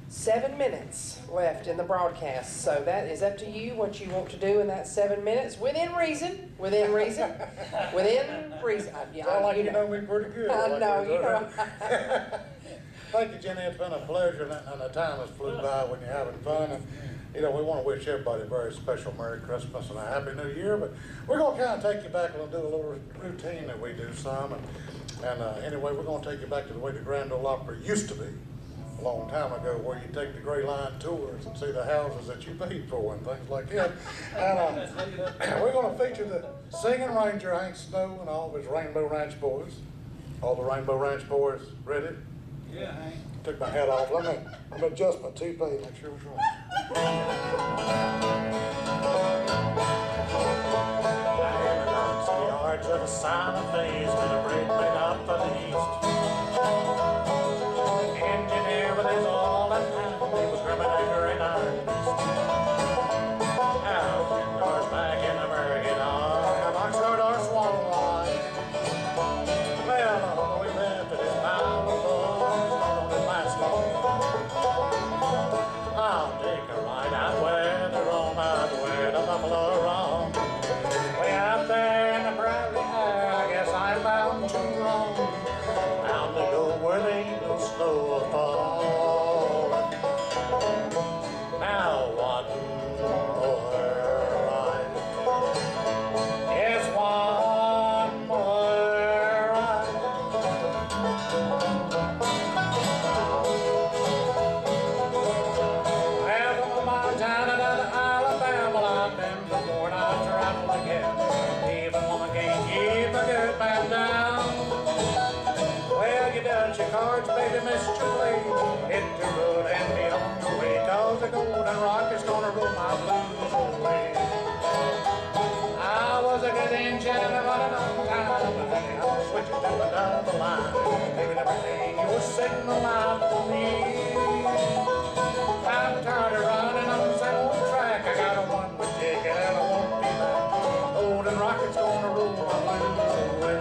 7 minutes left in the broadcast, so that is up to you what you want to do in that 7 minutes, within reason. Within reason. Yeah, I like you know me pretty good. I know, you know. Thank you, Jenny. It's been a pleasure, and the time has flew by when you're having fun. And you know, we want to wish everybody a very special Merry Christmas and a Happy New Year. But we're going to kind of take you back and do a little routine that we do some. And anyway, we're going to take you back to the way the Grand Ole Opry used to be a long time ago, where you take the Gray Line tours and see the houses that you paid for and things like that. And we're going to feature the singing ranger, Hank Snow, and all of his Rainbow Ranch boys. All the Rainbow Ranch boys ready? Yeah, Hank. Took my hat off. Let me adjust my toupee, make sure it's right. Yards of a sign of phase with a break made up for the east. Engineer with his all that hand, he was grabbing anchor in iron beast. Now 10 yards back in the American arm, Oxford or Swallow line. Well, we left at his pound of bones on his last long. I'll take a ride out where the roam out where the buffalo roam. Way out there in the prairie air, I guess I'm bound to roam. Bound to go where the eagles snow fall. Now one more ride. Yes, one more ride. Well, from Montana down to Alabama, I've been before and I've traveled again. Even woman can't keep a good man down. Well, you dealt your cards, baby, Miss Julie. Hit the road and be on your way, 'cause the golden rock is gonna roll my blues away. I was a good engine running on time, but hey, I was switching to another line. Leaving everything you were sitting alive for me. I'm tired of running on the same old track. I got a one-way ticket and I won't be back. Golden rocket's gonna roll my blues away.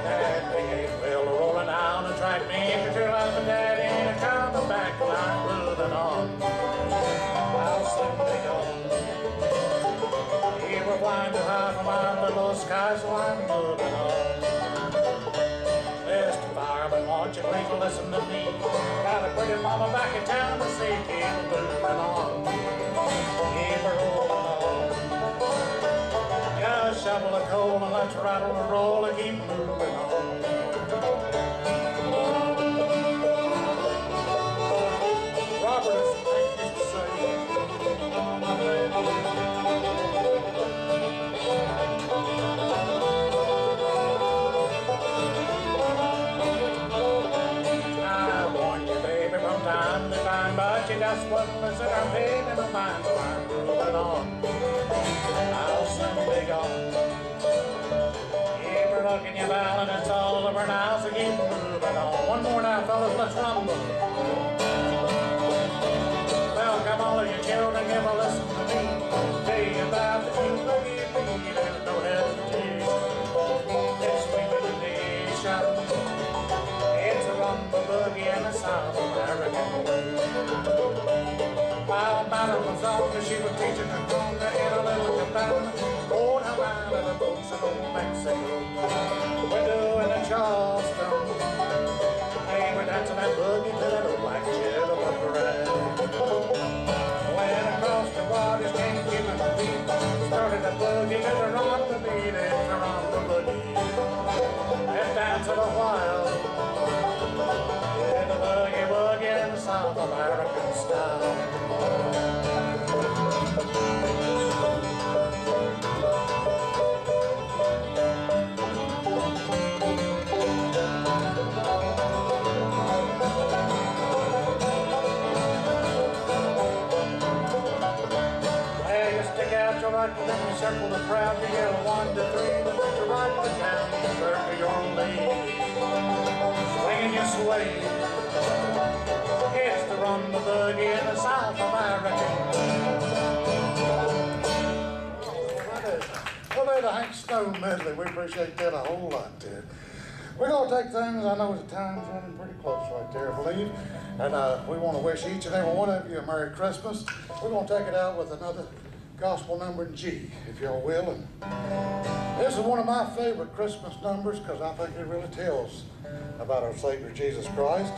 That big 8-wheel rolling down the track, me and your husband daddy ain't coming back like moving on. I'll soon be gone. We were flying too high from our little sky, so I'm moving on. Mr. Fireman, won't you please listen to me? Got a pretty mama back in town to see, keep moving on. Keep her rolling. shovel of coal and let's rattle and roll and keep moving on. Robert is anxious to say, I warned you, baby, from time to time, but you just wouldn't listen or pay me no mind, so I'm moving on. I'll soon be gone. Keep her looking you well, and it's all over now, so keep moving on. One more now, fellas, let's rumble. Welcome all of you children, give a listen to me. Tell you about the new boogie bee, there's no hesitation. It's sweeping the nation. It's a rumble boogie in the South American way. While Matter was off, she was teaching her conga in a little cabana. Oh, how Havana, the folks in old Mexico. We're doing a Charleston. Hey, we're dancing that boogie to that old black cheddar buckaroo. When across the waters came keeping the beat, started a boogie to the rock the beat, it's a rock the boogie. And dancing a while. Yeah, the boogie woogie in the South American style. Then you circle the crowd, you yell 1, 2, 3, then put your right foot down, you circle your old lady, swinging your sway. It's the rumba boogie in the South American. Well, there's the Hank Stone medley. We appreciate that a whole lot, Ted. We're going to take things, I know the time's running pretty close right there, I believe, and we want to wish each and every one of you a Merry Christmas. We're going to take it out with another gospel number in G, if y'all will. And this is one of my favorite Christmas numbers because I think it really tells about our Savior Jesus Christ.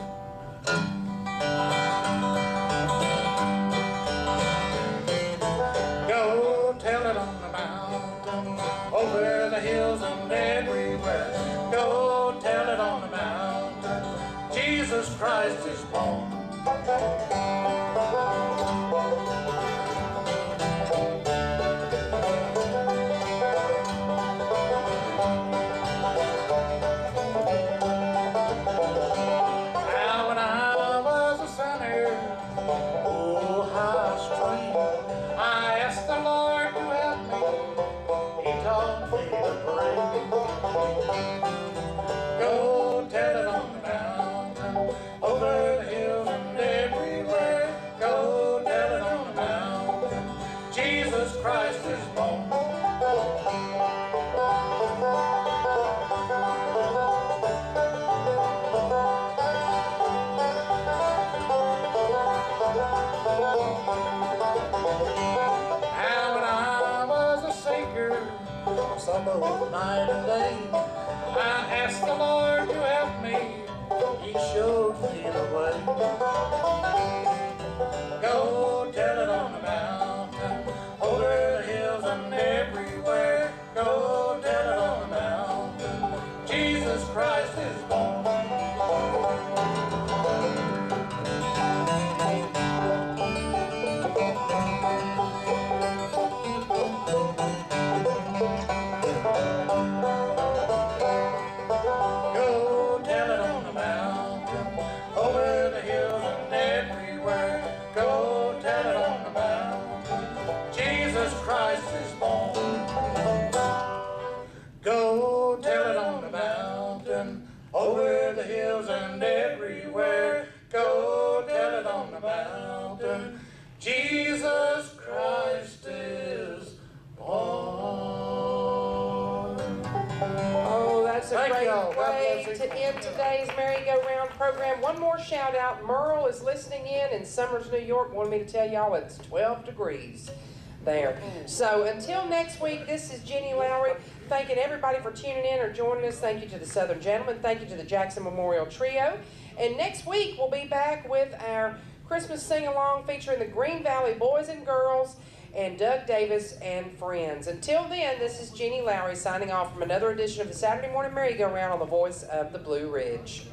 Go tell it on the mountain, over the hills and everywhere. Go tell it on the mountain, Jesus Christ is born. Go tell it on the mountain, over the hills and everywhere. Go tell it on the mountain, Jesus Christ is born. Now when I was a sinker, some old night and day, I asked the Lord to help me, He showed me the way. Go tell it on the mountain, over the hills and everywhere. Go tell it on the mountain, Jesus Christ is born. Go tell it on the mountain, over the hills and everywhere. Go tell it on the mountain, Jesus Christ is born. Oh, that's a Thank great y'all. God way bless to end today's merry-go-round program. One more shout out. Merle is listening in Summers, New York. Wanted me to tell y'all it's 12 degrees there. So until next week, this is Jenny Lowry. Thanking everybody for tuning in or joining us. Thank you to the Southern Gentlemen. Thank you to the Jackson Memorial Trio. And next week, we'll be back with our Christmas sing-along featuring the Green Valley Boys and Girls. and Doug Davis and friends. Until then, this is Jeannie Lowry signing off from another edition of the Saturday Morning Merry-Go-Round on the Voice of the Blue Ridge.